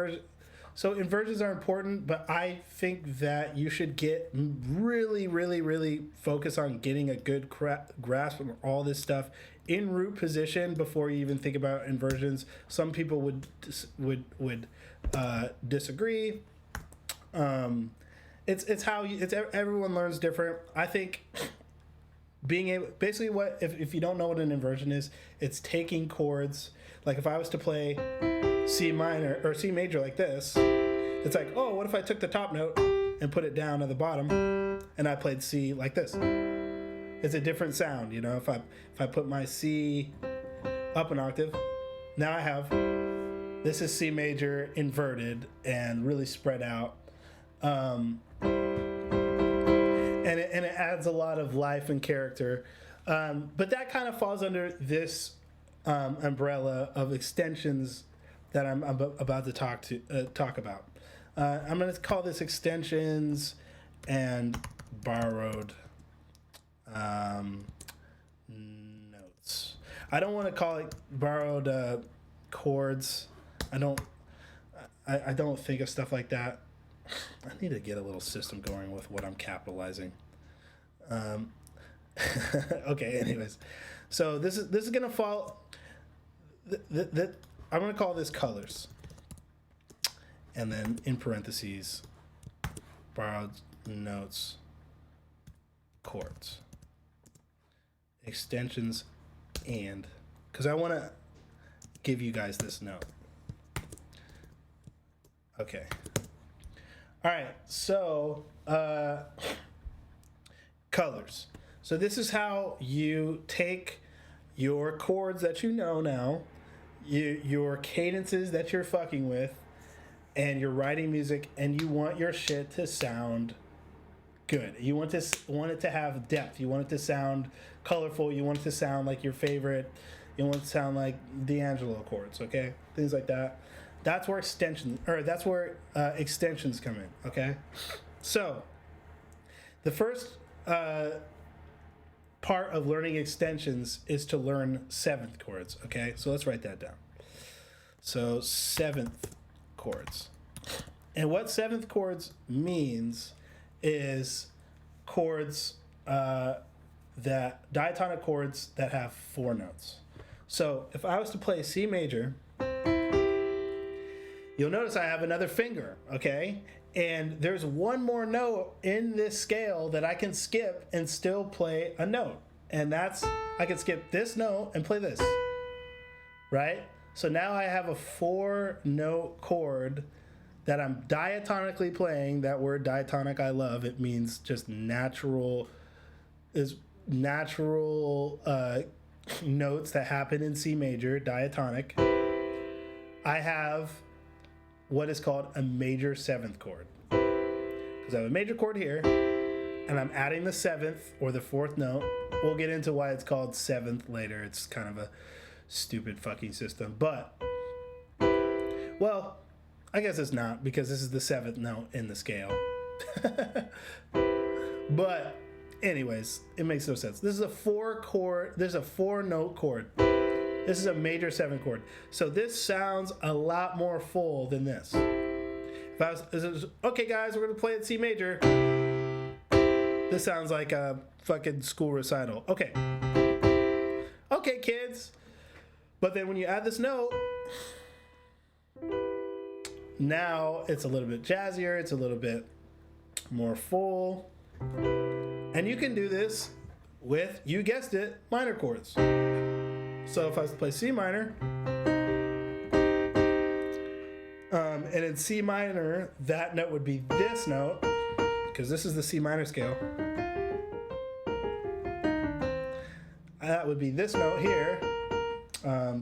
inversions are important, but I think that you should get really, really, really focus on getting a good grasp of all this stuff in root position before you even think about inversions. Some people would disagree. It's everyone learns different. I think being able, basically, what if you don't know what an inversion is, it's taking chords. Like if I was to play C minor or C major like this, it's like, oh, what if I took the top note and put it down at the bottom, and I played C like this? It's a different sound, If I put my C up an octave, now I have, this is C major inverted and really spread out, and it adds a lot of life and character, but that kind of falls under this umbrella of extensions that I'm about to talk about. I'm going to call this extensions and borrowed notes. I don't want to call it borrowed chords. I don't think of stuff like that. I need to get a little system going with what I'm capitalizing. Okay, anyways. So this is going to fall. I'm going to call this colors. And then in parentheses, borrowed notes, chords, extensions, and, because I want to give you guys this note. Okay. All right, so colors. So this is how you take your chords that you know now, your cadences that you're fucking with, and you're writing music, and you want your shit to sound good. You want it to have depth. You want it to sound colorful. You want it to sound like your favorite. You want it to sound like D'Angelo chords, okay? Things like that. That's where extensions come in, okay? So, the first part of learning extensions is to learn seventh chords, okay? So let's write that down. So, seventh chords. And what seventh chords means is chords diatonic chords that have 4 notes. So if I was to play C major, you'll notice I have another finger, okay? And there's one more note in this scale that I can skip and still play a note. And that's, I can skip this note and play this, right? So now I have a 4-note chord that I'm diatonically playing. That word diatonic I love. It means just natural notes that happen in C major, diatonic. I have what is called a major 7th chord. Because I have a major chord here, and I'm adding the 7th or the 4th note. We'll get into why it's called 7th later. It's kind of a stupid fucking system. But, well, I guess it's not, because this is the 7th note in the scale. But anyways, it makes no sense. This is a 4-note chord. This is a major 7 chord. So this sounds a lot more full than this. If I was, okay guys, we're gonna play it C major. This sounds like a fucking school recital. Okay. Okay, kids. But then when you add this note, now it's a little bit jazzier, it's a little bit more full. And you can do this with, you guessed it, minor chords. So if I was to play C minor, and in C minor, that note would be this note, because this is the C minor scale. That would be this note here,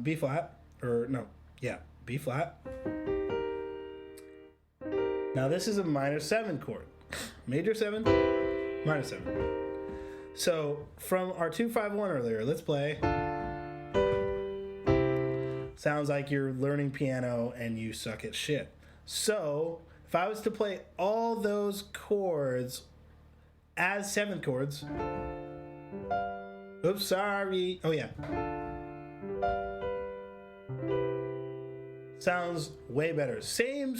B flat, or no, yeah, B flat. Now this is a minor 7 chord. Major 7, minor 7. So from our 2-5-1 earlier, let's play. Sounds like you're learning piano and you suck at shit. So if I was to play all those chords as 7 chords, oops, sorry. Oh yeah. Sounds way better. Same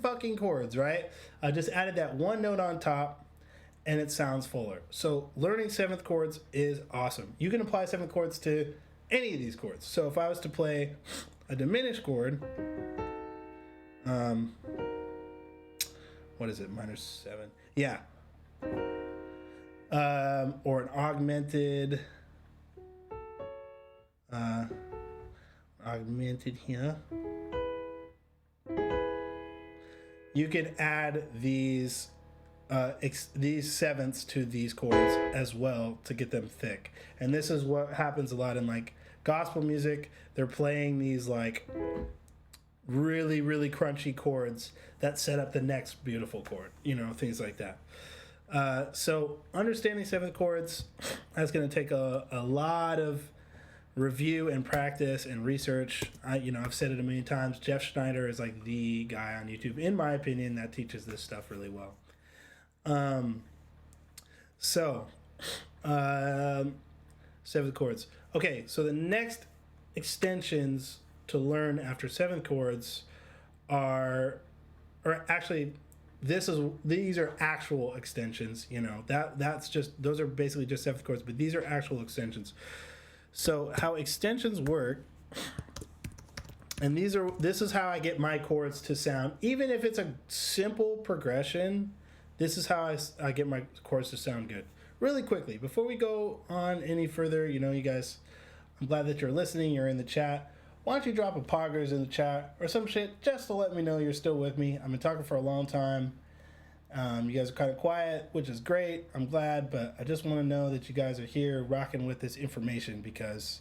fucking chords, right? I just added that one note on top and it sounds fuller. So learning 7th chords is awesome. You can apply 7th chords to any of these chords. So if I was to play a diminished chord, what is it, minor 7? Yeah. Or an augmented here. You could add these 7ths to these chords as well to get them thick. And this is what happens a lot in like gospel music. They're playing these like really, really crunchy chords that set up the next beautiful chord, you know, things like that. So understanding 7th chords, that's going to take a lot of review and practice and research. I've said it a million times. Jeff Schneider is like the guy on YouTube, in my opinion, that teaches this stuff really well. 7th chords. Okay, so the next extensions to learn after 7th chords are, or actually, these are actual extensions. You know, that's just, those are basically just 7th chords, but these are actual extensions. So how extensions work, and this is how I get my chords to sound, even if it's a simple progression, this is how I get my chords to sound good. Really quickly, before we go on any further, you guys, I'm glad that you're listening, you're in the chat. Why don't you drop a poggers in the chat or some shit just to let me know you're still with me. I've been talking for a long time. You guys are kind of quiet, which is great. I'm glad, but I just want to know that you guys are here rocking with this information because,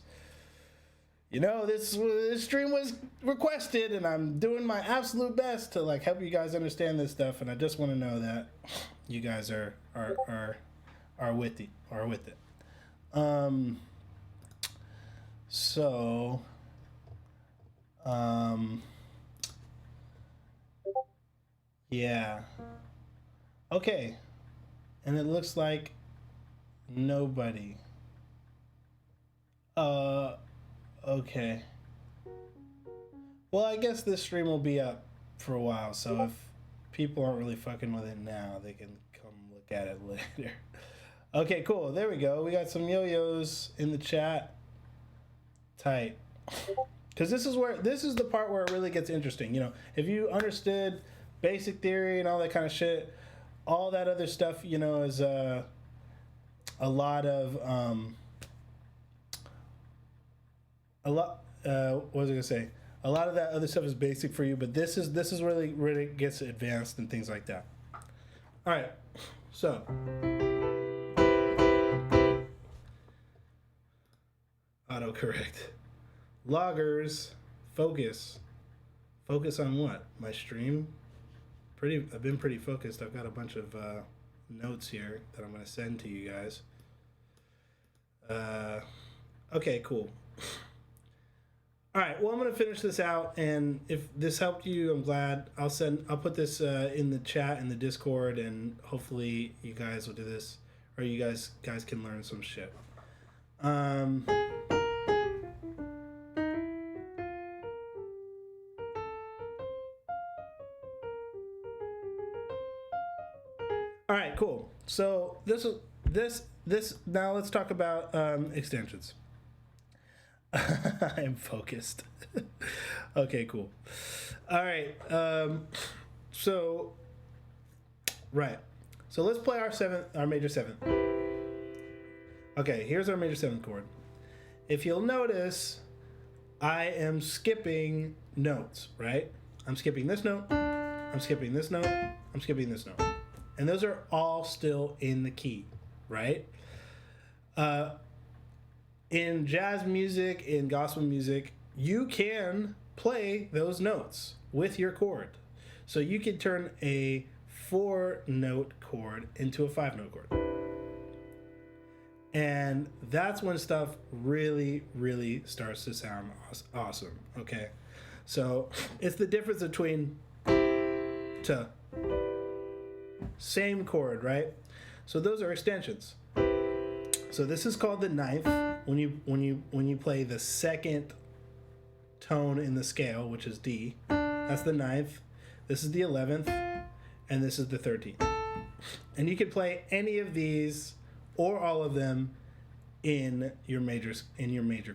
this stream was requested and I'm doing my absolute best to like help you guys understand this stuff. And I just want to know that you guys are with it. Yeah. Okay. And it looks like nobody. Okay. Well, I guess this stream will be up for a while, so if people aren't really fucking with it now, they can come look at it later. Okay, cool. There we go. We got some yo-yos in the chat. Tight. Because this is the part where it really gets interesting. If you understood basic theory and all that kind of shit, all that other stuff, is a lot of what was I gonna say? A lot of that other stuff is basic for you, but this is really gets advanced and things like that. All right, so autocorrect. Loggers, focus on what? My stream. I've been pretty focused. I've got a bunch of notes here that I'm gonna send to you guys. Okay, cool. All right, well, I'm gonna finish this out, and if this helped you, I'm glad. I'll put this in the chat in the Discord, and hopefully you guys will do this, or you guys can learn some shit. All right, cool. So this now let's talk about extensions. I am focused. Okay, cool. All right. So let's play our major seventh. Okay, here's our major seventh chord. If you'll notice, I am skipping notes, right? I'm skipping this note, I'm skipping this note, I'm skipping this note. And those are all still in the key, right? In jazz music, in gospel music, you can play those notes with your chord. So you can turn a 4-note chord into a 5-note chord. And that's when stuff really, really starts to sound awesome, okay? So it's the difference between to, same chord, right? So those are extensions. So this is called the ninth when you play the second tone in the scale, which is D. That's the ninth. This is the 11th, and this is the 13th. And you can play any of these or all of them in your major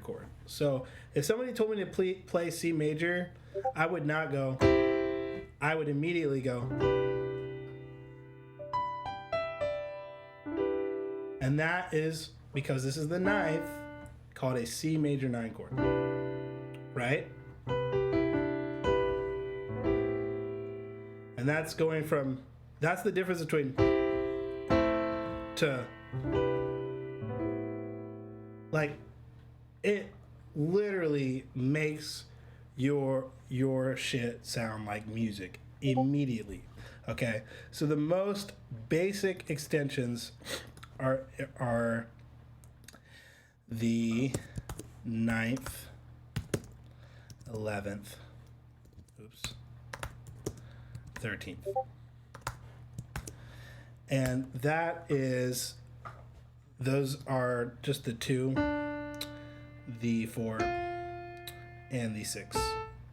chord. So if somebody told me to play C major, I would not go. I would immediately go. And that is because this is the ninth, called a C major 9 chord, right? And that's going from, that's the difference between to, like, it literally makes your shit sound like music immediately. Okay, so the most basic extensions are the 9th, 11th, 13th. And those are just the 2, the 4, and the 6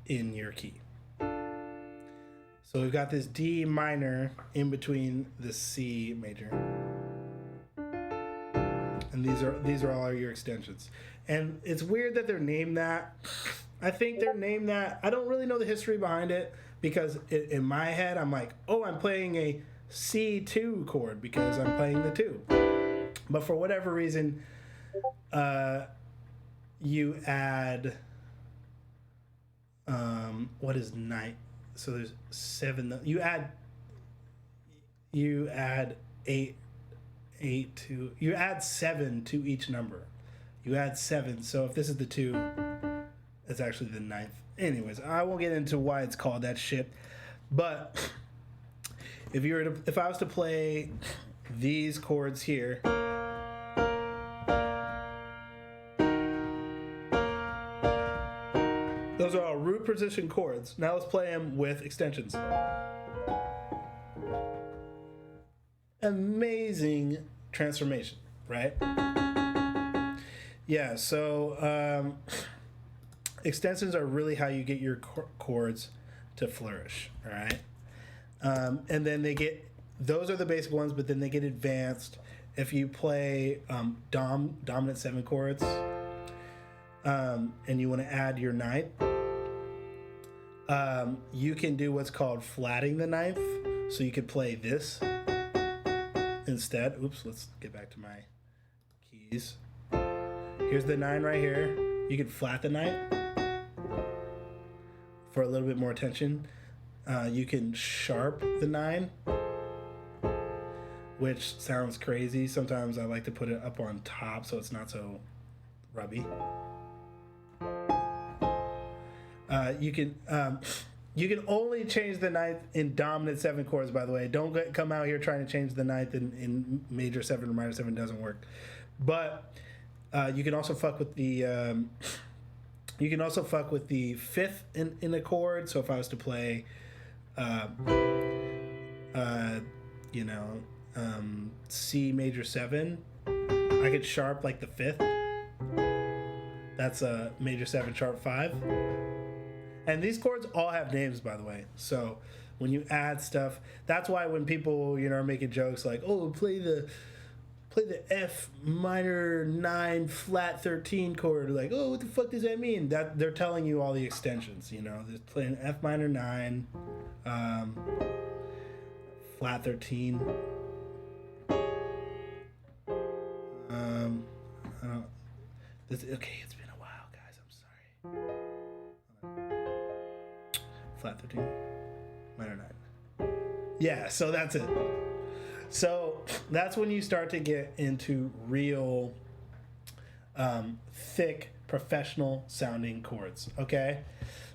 in your key. So we've got this D minor in between the C major. And these are all your extensions. And it's weird that they're named that. I think they're named that. I don't really know the history behind it, because in my head I'm like, oh, I'm playing a C2 chord because I'm playing the 2. But for whatever reason, you add what is 9? So there's 7. You add 7 to each number. You add 7. So if this is the 2, it's actually the 9th. Anyways, I won't get into why it's called that shit. But if I was to play these chords here, those are all root position chords. Now let's play them with extensions. Amazing transformation, right? Yeah, so extensions are really how you get your chords to flourish, all right? And then those are the basic ones, but then they get advanced. If you play dominant 7 chords, and you want to add your 9th, you can do what's called flatting the 9th. So you could play this instead. Oops, let's get back to my keys. Here's the 9 right here. You could flat the 9th for a little bit more tension. You can sharp the 9, which sounds crazy. Sometimes I like to put it up on top so it's not so rubby. You can only change the 9th in dominant 7 chords, by the way. Don't come out here trying to change the 9th in major 7 or minor 7. Doesn't work. But you can also fuck with the 5th in a chord. So if I was to play C major 7, I could sharp like the 5th. That's a major 7 sharp 5. And these chords all have names, by the way. So when you add stuff. That's why when people, you know, are making jokes like, oh, play the F minor 9 flat 13 chord, like, oh, what the fuck does that mean? That they're telling you all the extensions, you know. They're playing F minor 9, flat 13. I don't. Okay, it's been a while, guys. I'm sorry. Flat 13, minor 9. Yeah, so that's it. So that's when you start to get into real thick, professional sounding chords. Okay,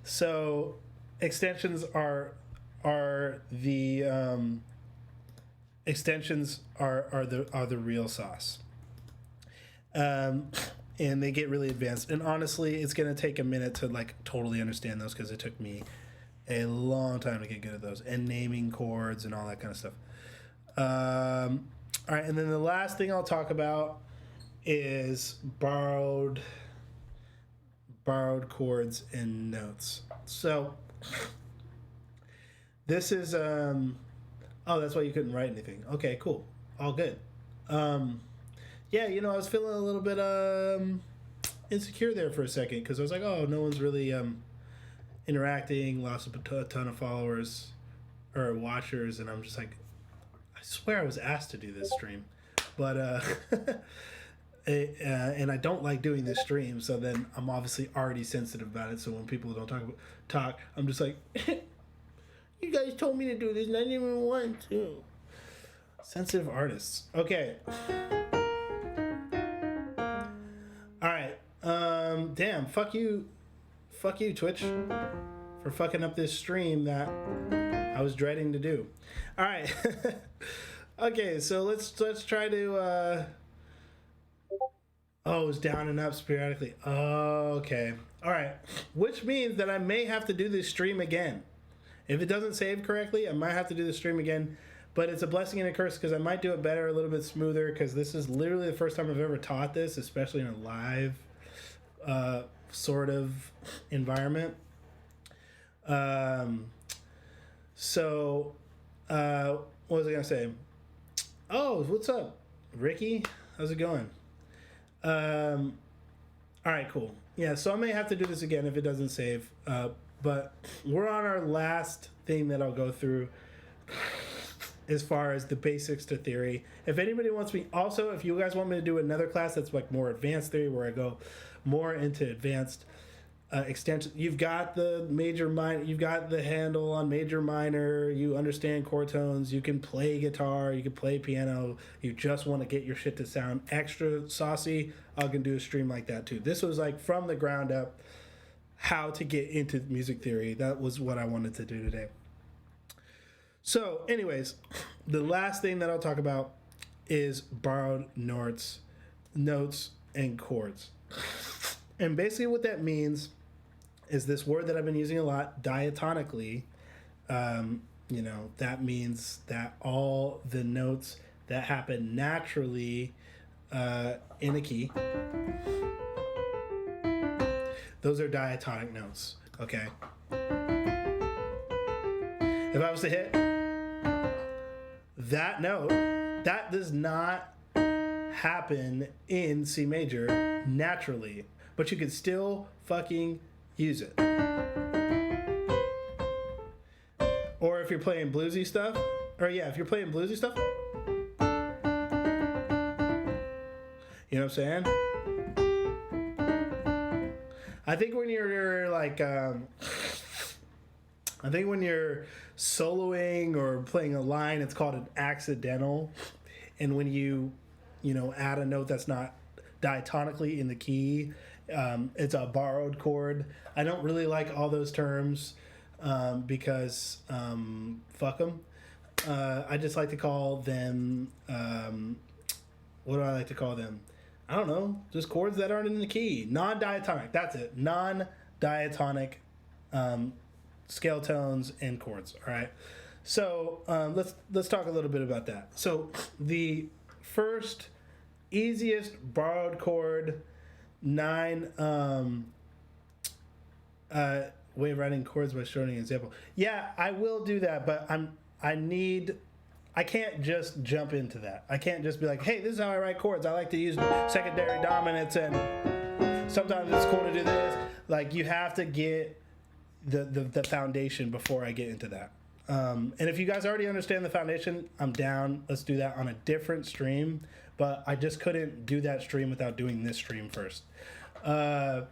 so extensions are the real sauce, and they get really advanced. And honestly, it's gonna take a minute to like totally understand those because it took me a long time to get good at those and naming chords and all that kind of stuff. All right, and then the last thing I'll talk about is borrowed chords and notes. So this is oh, that's why you couldn't write anything. Okay, cool, all good. Yeah, you know, I was feeling a little bit insecure there for a second because I was like, oh, no one's really interacting, lost a ton of followers or watchers, and I'm just like, I swear I was asked to do this stream, but and I don't like doing this stream, so then I'm obviously already sensitive about it. So when people don't talk, I'm just like, you guys told me to do this, and I didn't even want to. Sensitive artists. Okay. All right. Damn. Fuck you, Twitch, for fucking up this stream that I was dreading to do. All right. Okay, so let's try to oh, it's down and up periodically. Oh, okay. All right. Which means that I may have to do this stream again. If it doesn't save correctly, I might have to do the stream again. But it's a blessing and a curse because I might do it better, a little bit smoother, because this is literally the first time I've ever taught this, especially in a live sort of environment. So what was I going to say? Oh, what's up, Ricky? How's it going? All right, cool. Yeah, so I may have to do this again if it doesn't save. But we're on our last thing that I'll go through as far as the basics to theory. If anybody wants me, also, if you guys want me to do another class that's like more advanced theory where I go more into advanced extension, you've got the major minor, you've got the handle on major minor, you understand chord tones, you can play guitar, you can play piano, you just want to get your shit to sound extra saucy, I can do a stream like that too. This was like from the ground up how to get into music theory. That was what I wanted to do today. So anyways, the last thing that I'll talk about is borrowed notes and chords. And basically what that means is this word that I've been using a lot, diatonically. You know, that means that all the notes that happen naturally in a key, those are diatonic notes, okay? If I was to hit that note, that does not happen in C major naturally, but you can still fucking use it. Or if you're playing bluesy stuff, if you're playing bluesy stuff, you know what I'm saying? I think when you're like, I think when you're soloing or playing a line, it's called an accidental. And when you add a note that's not diatonically in the key, it's a borrowed chord. I don't really like all those terms because fuck them. I just like to call them, what do I like to call them? I don't know, just chords that aren't in the key. Non-diatonic, that's it. Non-diatonic scale tones and chords, all right? So let's talk a little bit about that. So the first easiest borrowed chord, 9, way of writing chords by showing an example. Yeah, I will do that, but I can't just jump into that. I can't just be like, hey, this is how I write chords. I like to use secondary dominants, and sometimes it's cool to do this. Like, you have to get the foundation before I get into that. And if you guys already understand the foundation, I'm down. Let's do that on a different stream. But I just couldn't do that stream without doing this stream first. And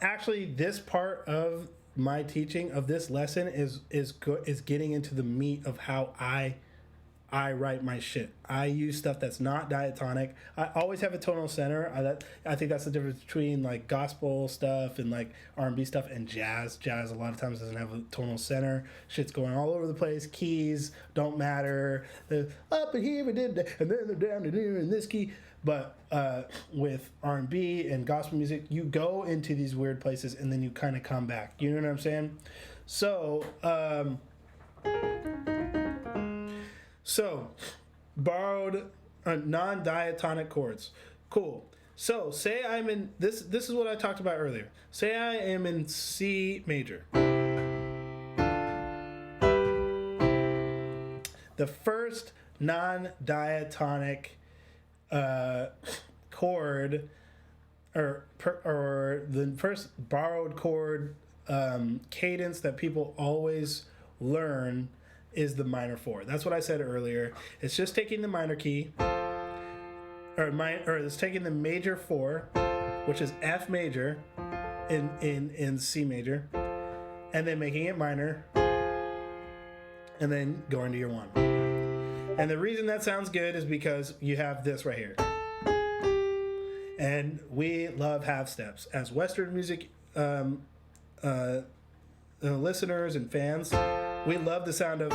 actually, this part of my teaching of this lesson is getting into the meat of how I write my shit. I use stuff that's not diatonic. I always have a tonal center. I think that's the difference between like gospel stuff and like R&B stuff and jazz. Jazz a lot of times doesn't have a tonal center. Shit's going all over the place. Keys don't matter. They're up and here and then they're down and here in this key. But with R&B and gospel music, you go into these weird places and then you kind of come back. You know what I'm saying? So, borrowed non-diatonic chords. Cool. So, say I'm in this is what I talked about earlier. Say I am in C major. The first non-diatonic chord or the first borrowed chord cadence that people always learn is the minor 4. That's what I said earlier. It's just taking the minor key, or it's taking the major 4, which is F major, in C major, and then making it minor, and then going to your 1. And the reason that sounds good is because you have this right here. And we love half steps as Western music listeners and fans. We love the sound of.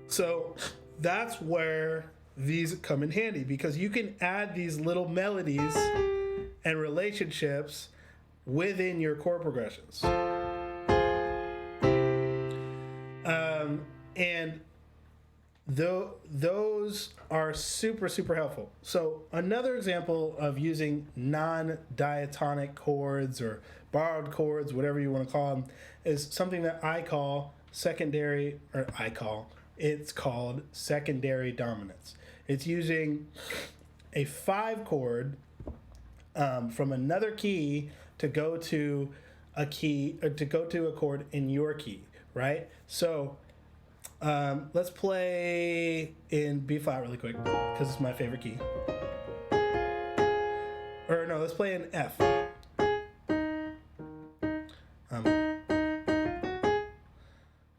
So that's where these come in handy, because you can add these little melodies and relationships within your chord progressions. And those are super, super helpful. So another example of using non-diatonic chords or borrowed chords, whatever you want to call them, is something that it's called secondary dominance. It's using a 5 chord from another key to go to a key, or to go to a chord in your key, right? So let's play in B flat really quick, because it's my favorite key. Or no, let's play in F.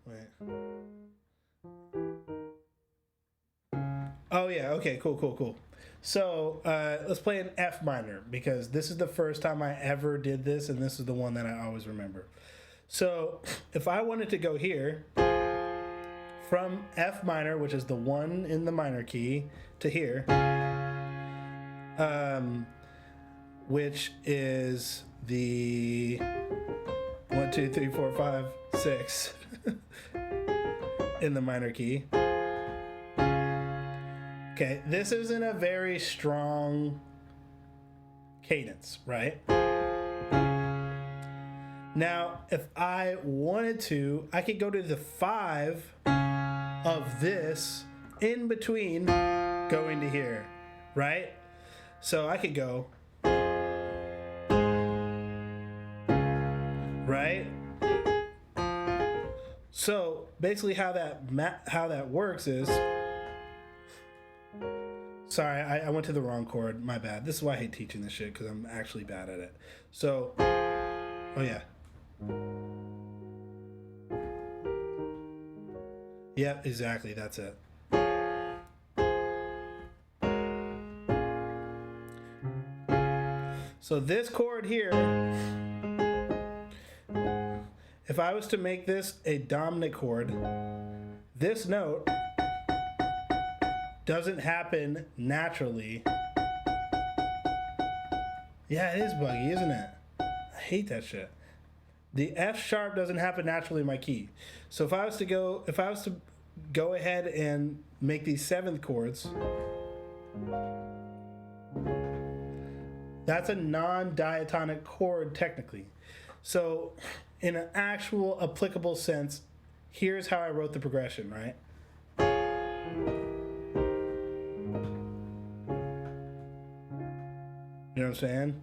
Wait. Oh yeah, okay, cool. So let's play in F minor, because this is the first time I ever did this, and this is the one that I always remember. So if I wanted to go here, from F minor, which is the 1 in the minor key, to here, which is the 1, 2, 3, 4, 5, 6 in the minor key. Okay, this isn't a very strong cadence, right? Now, if I wanted to, I could go to the 5 of this in between going to here, right? So I could go, right? So basically how that works is, sorry, I went to the wrong chord, my bad. This is why I hate teaching this shit, because I'm actually bad at it. So, oh yeah. Yep, exactly, that's it. So this chord here, if I was to make this a dominant chord, this note doesn't happen naturally. Yeah, it is buggy, isn't it? I hate that shit. the F sharp doesn't happen naturally in my key. So if I was to go ahead and make these seventh chords, that's a non-diatonic chord technically. So in an actual applicable sense, here's how I wrote the progression, right? You know what I'm saying?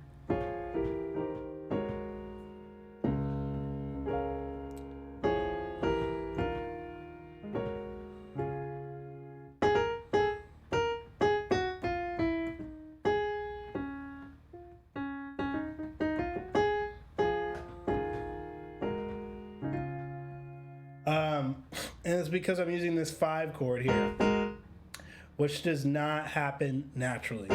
And it's because I'm using this 5 chord here, which does not happen naturally.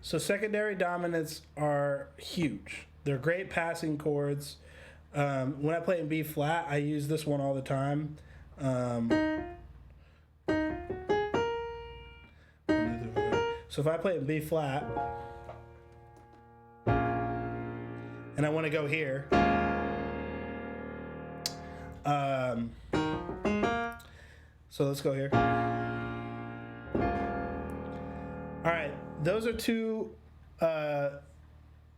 So secondary dominants are huge. They're great passing chords. When I play in B flat, I use this one all the time. So if I play in B flat, and I want to go here, so let's go here. All right, those are two.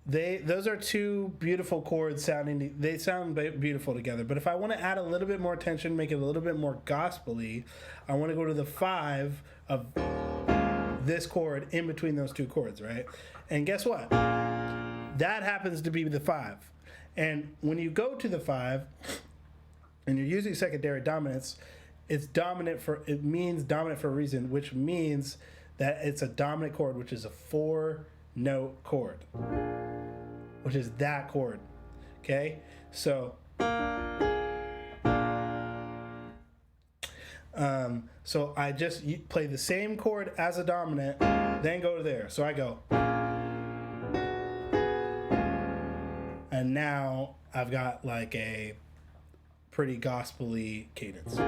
Those are two beautiful chords sounding. They sound beautiful together. But if I want to add a little bit more tension, make it a little bit more gospel-y, I want to go to the 5 of this chord in between those two chords, right? And guess what? That happens to be the 5. And when you go to the 5 and you're using secondary dominants, it means dominant for a reason, which means that it's a dominant chord, which is a 4-note chord, which is that chord. Okay? So so I just play the same chord as a dominant, then go to there. So I go, and now I've got like a pretty gospel-y cadence.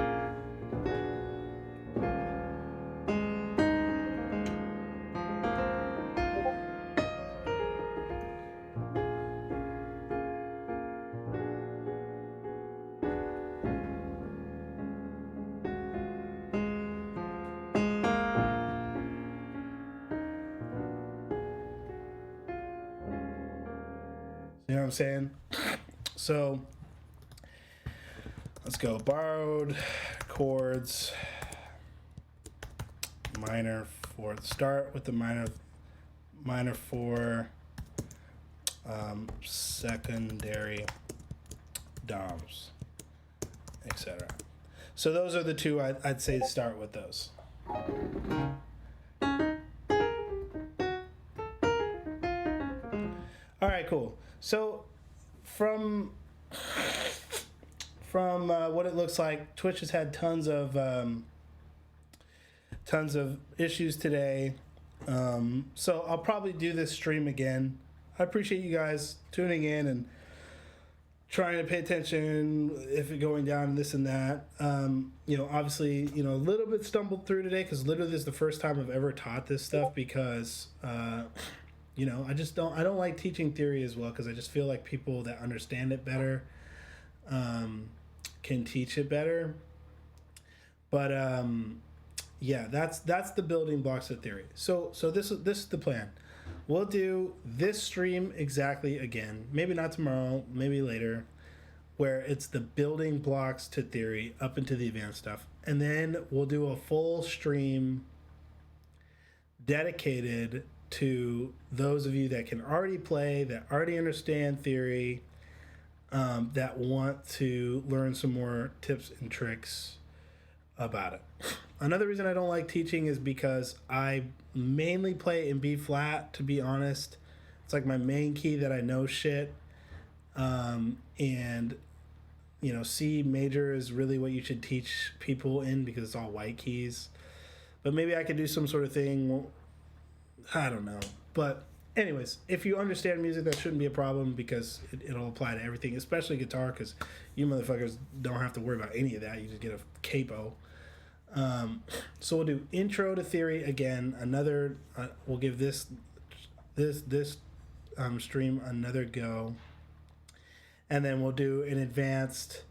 You know what I'm saying? So let's go. Borrowed chords, minor 4. Start with the minor 4, secondary doms, etc. So those are the two I'd say start with those. All right, cool. So from what it looks like, Twitch has had tons of issues today. So I'll probably do this stream again. I appreciate you guys tuning in and trying to pay attention if it's going down and this and that. Obviously, a little bit stumbled through today because literally this is the first time I've ever taught this stuff because I don't like teaching theory as well because I just feel like people that understand it better can teach it better. But that's the building blocks of theory. So this is the plan. We'll do this stream exactly again. Maybe not tomorrow, maybe later, where it's the building blocks to theory up into the advanced stuff. And then we'll do a full stream dedicated to those of you that can already play, that already understand theory, that want to learn some more tips and tricks about it. Another reason I don't like teaching is because I mainly play in B flat, to be honest. It's like my main key that I know shit. And C major is really what you should teach people in because it's all white keys. But maybe I could do some sort of thing. I don't know. But anyways, if you understand music, that shouldn't be a problem because it'll apply to everything, especially guitar, because you motherfuckers don't have to worry about any of that. You just get a capo. So we'll do intro to theory again. We'll give this stream another go. and then we'll do an advanced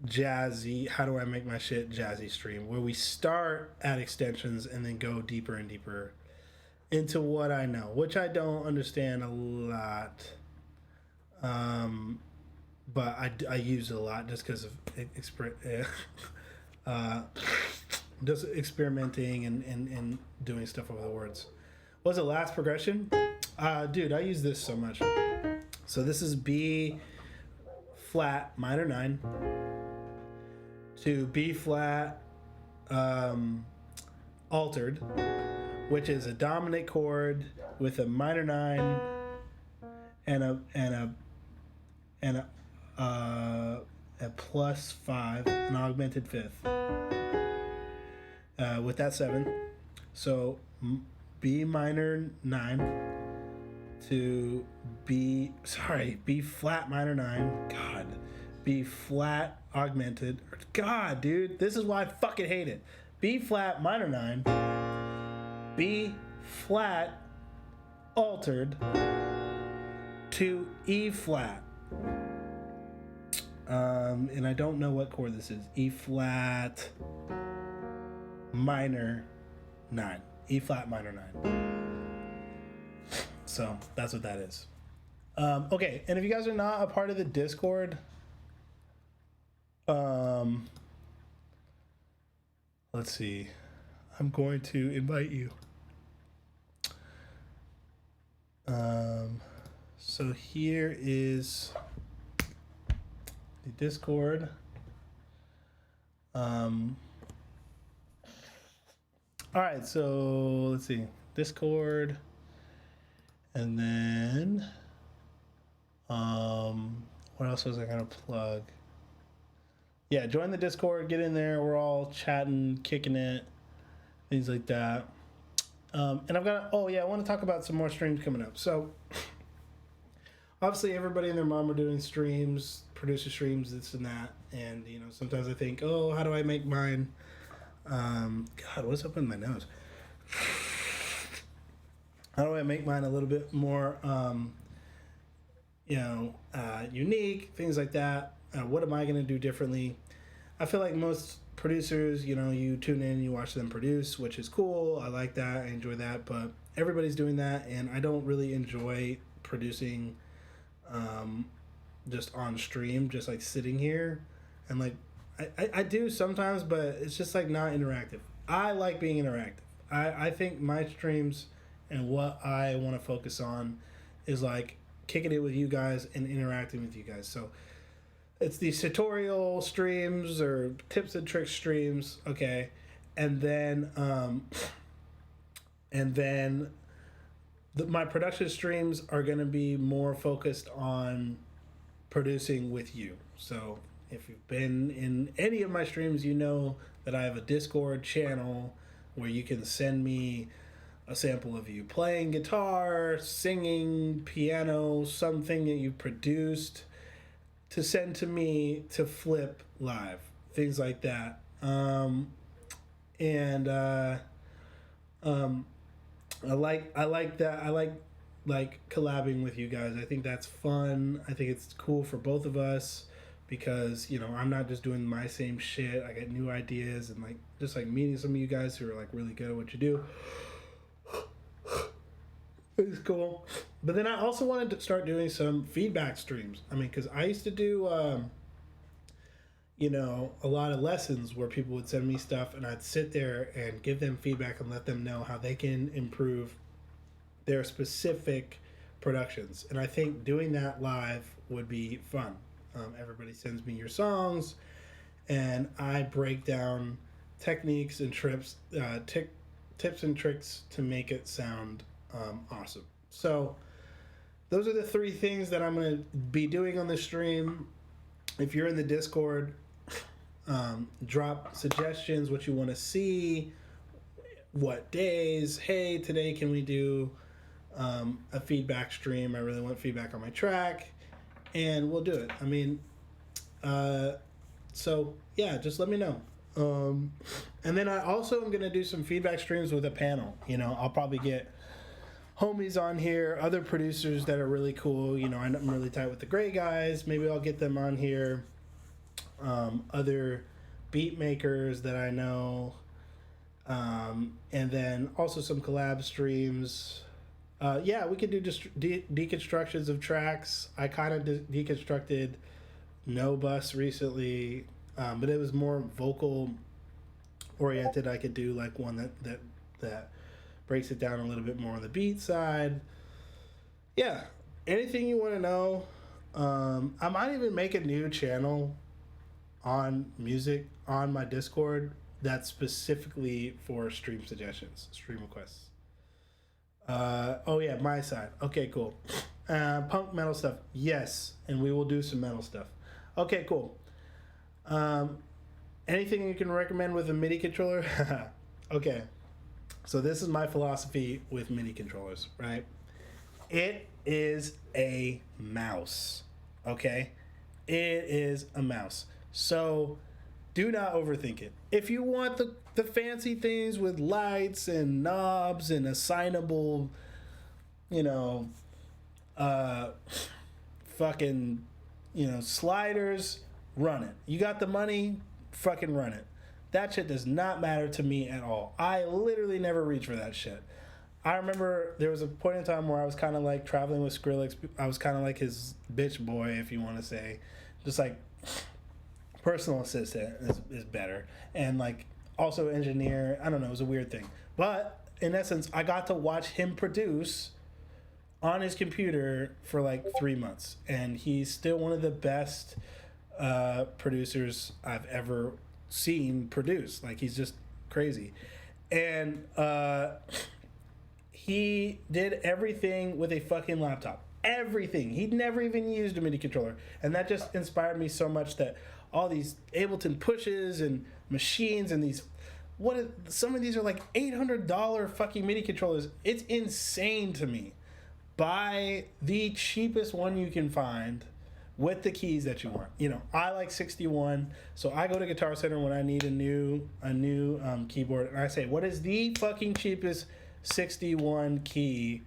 jazzy, how do I make my shit jazzy stream, where we start at extensions and then go deeper and deeper into what I know, which I don't understand a lot, but I use it a lot just because of just experimenting and doing stuff over the words. What's the last progression? Dude, I use this so much. So this is B flat minor 9 to B flat altered, which is a dominant chord with a minor 9 and a plus 5, an augmented fifth. With that 7, so B minor 9 to B flat minor 9. God, B flat augmented. God, dude, this is why I fucking hate it. B flat minor 9, B flat altered to E flat. And I don't know what chord this is. E flat minor 9. E flat minor 9. So that's what that is. Okay, and if you guys are not a part of the Discord, let's see. I'm going to invite you. So here is the Discord. All right, so let's see. Discord. And then what else was I gonna plug? Yeah, join the Discord, get in there, we're all chatting, kicking it, things like that. And I've got, I want to talk about some more streams coming up. So obviously everybody and their mom are doing streams, producer streams, this and that. And, sometimes I think, how do I make mine? God, what's up in my nose? How do I make mine a little bit more, unique, things like that? What am I going to do differently? I feel like most producers, you tune in, you watch them produce, which is cool. I like that. I enjoy that. But everybody's doing that, and I don't really enjoy producing just on stream, just like sitting here. And like, I do sometimes, but it's just like not interactive. I like being interactive. I think my streams and what I want to focus on is like kicking it with you guys and interacting with you guys. So it's these tutorial streams or tips and tricks streams, okay, and then my production streams are going to be more focused on producing with you. So if you've been in any of my streams, you know that I have a Discord channel where you can send me a sample of you playing guitar, singing, piano, something that you produced, to send to me to flip live, things like that. I like that. I like collabing with you guys. I think that's fun. I think it's cool for both of us because I'm not just doing my same shit. I get new ideas and just meeting some of you guys who are really good at what you do. It's cool. But then I also wanted to start doing some feedback streams. I mean, because I used to do, a lot of lessons where people would send me stuff and I'd sit there and give them feedback and let them know how they can improve their specific productions. And I think doing that live would be fun. Everybody sends me your songs and I break down techniques and tips and tricks to make it sound awesome. So those are the 3 things that I'm going to be doing on this stream. If you're in the Discord, drop suggestions, what you want to see, what days. Hey, today can we do a feedback stream? I really want feedback on my track, and we'll do it. I mean, so yeah, just let me know. And then I also am going to do some feedback streams with a panel. I'll probably get homies on here, other producers that are really cool. You know, I'm really tight with the Gray guys. Maybe I'll get them on here. Other beat makers that I know. And then also some collab streams. Yeah, we could do just deconstructions of tracks. I kind of deconstructed No Bus recently, but it was more vocal oriented. I could do like one that breaks it down a little bit more on the beat side. Yeah, anything you want to know. I might even make a new channel on music on my Discord that's specifically for stream suggestions, stream requests. Oh yeah, my side. Okay, cool. Punk metal stuff, yes, and we will do some metal stuff. Okay, cool. Anything you can recommend with a MIDI controller? Okay, so this is my philosophy with MIDI controllers, right? It is a mouse, okay? It is a mouse. So do not overthink it. If you want the fancy things with lights and knobs and assignable, you know, fucking, you know, sliders, run it. You got the money, fucking run it. That shit does not matter to me at all. I literally never reach for that shit. I remember there was a point in time where I was kind of like traveling with Skrillex. I was kind of like his bitch boy, if you want to say. Just like personal assistant is better. And like also engineer. I don't know. It was a weird thing. But in essence, I got to watch him produce on his computer for like 3 months. And he's still one of the best producers I've ever seen produce. Like, he's just crazy. And he did everything with a fucking laptop. Everything. He'd never even used a MIDI controller. And that just inspired me so much that all these Ableton pushes and machines and these... some of these are like $800 fucking MIDI controllers. It's insane to me. Buy the cheapest one you can find with the keys that you want. You know, I like 61, so I go to Guitar Center when I need a new keyboard, and I say, what is the fucking cheapest 61 key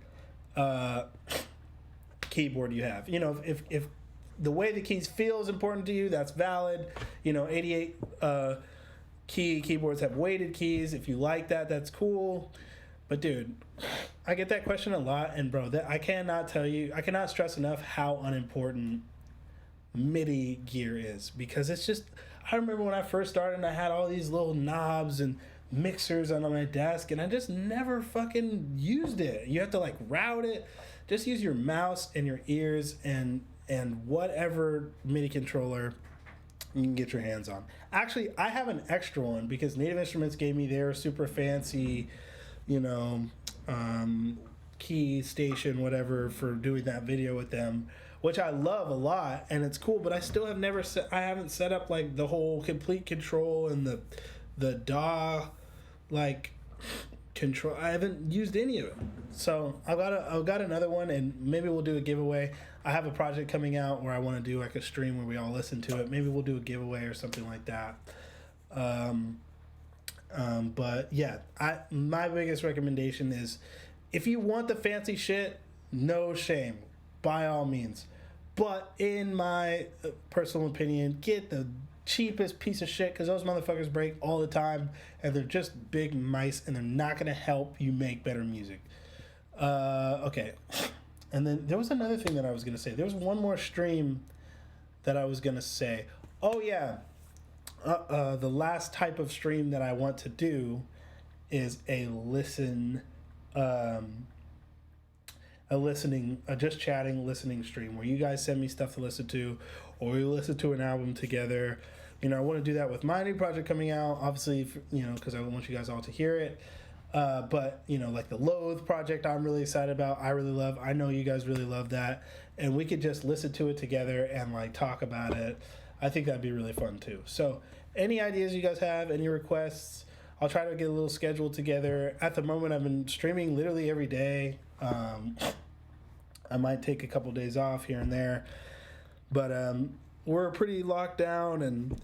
keyboard you have? You know, if the way the keys feel is important to you, that's valid. You know, 88 key keyboards have weighted keys. If you like that, that's cool. But dude, I get that question a lot, and bro, I cannot stress enough how unimportant MIDI gear is, because it's just... I remember when I first started and I had all these little knobs and mixers on my desk, and I just never fucking used it. You have to like route it. Just use your mouse and your ears and whatever MIDI controller you can get your hands on. Actually, I have an extra one because Native Instruments gave me their super fancy, you know, key station, whatever, for doing that video with them, which I love a lot, and it's cool, but I still have I haven't set up like the whole complete control and the DAW like control. I haven't used any of it. So I've got another one, and maybe we'll do a giveaway. I have a project coming out where I want to do like a stream where we all listen to it. Maybe we'll do a giveaway or something like that. But yeah, my biggest recommendation is, if you want the fancy shit, no shame, by all means. But in my personal opinion, get the cheapest piece of shit, because those motherfuckers break all the time, and they're just big mice, and they're not going to help you make better music. Okay. And then there was another thing that I was going to say. There was one more stream that I was going to say. Oh, yeah. The last type of stream that I want to do is a just chatting listening stream, where you guys send me stuff to listen to, or we listen to an album together. You know, I want to do that with my new project coming out, obviously, you know, because I want you guys all to hear it. But, you know, like the Loathe project, I'm really excited about. I really love. I know you guys really love that. And we could just listen to it together and, like, talk about it. I think that'd be really fun, too. So any ideas you guys have, any requests, I'll try to get a little schedule together. At the moment, I've been streaming literally every day. I might take a couple days off here and there. But we're pretty locked down, and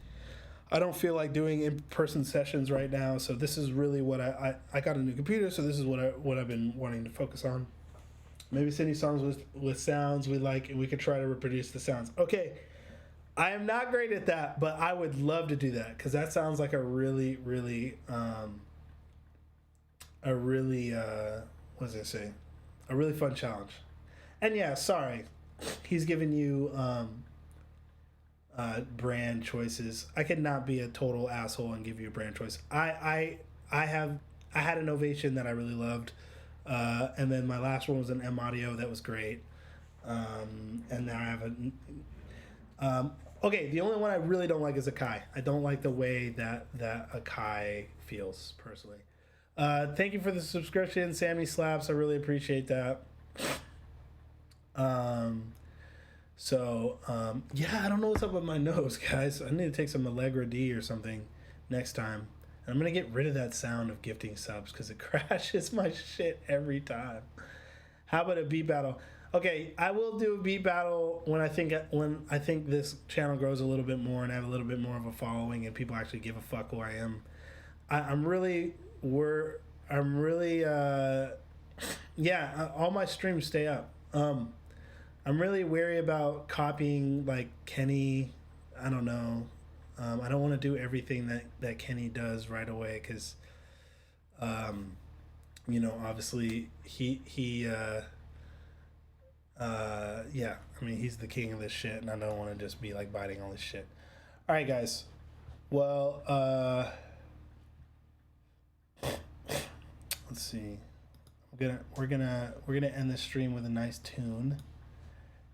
I don't feel like doing in-person sessions right now. So this is really what I got a new computer, so this is what I've been wanting to focus on. Maybe send you songs with sounds we like, and we could try to reproduce the sounds. Okay, I am not great at that, but I would love to do that because that sounds like a really, really, what does it say? A really fun challenge. And yeah, sorry, he's giving you brand choices. I could not be a total asshole and give you a brand choice. I had an Ovation that I really loved, and then my last one was an M Audio that was great, and now I have a. Okay, the only one I really don't like is Akai. I don't like the way that Akai feels personally. Thank you for the subscription, Sammy Slaps. I really appreciate that. Yeah, I don't know what's up with my nose, guys. I need to take some Allegra D or something next time. And I'm going to get rid of that sound of gifting subs because it crashes my shit every time. How about a beat battle? Okay, I will do a beat battle when I think this channel grows a little bit more and I have a little bit more of a following and people actually give a fuck who I am. All my streams stay up. I'm really wary about copying like Kenny. I don't know. I don't want to do everything that Kenny does right away because, obviously I mean, he's the king of this shit, and I don't want to just be like biting all this shit. All right, guys. Well, let's see. We're gonna end this stream with a nice tune.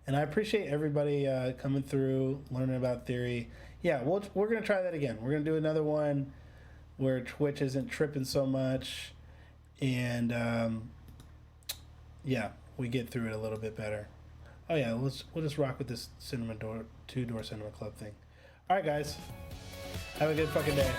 And I appreciate everybody coming through, learning about theory. Yeah, we're going to try that again. We're going to do another one where Twitch isn't tripping so much. And, we get through it a little bit better. Oh, yeah, we'll just rock with this two-door cinema club thing. All right, guys. Have a good fucking day.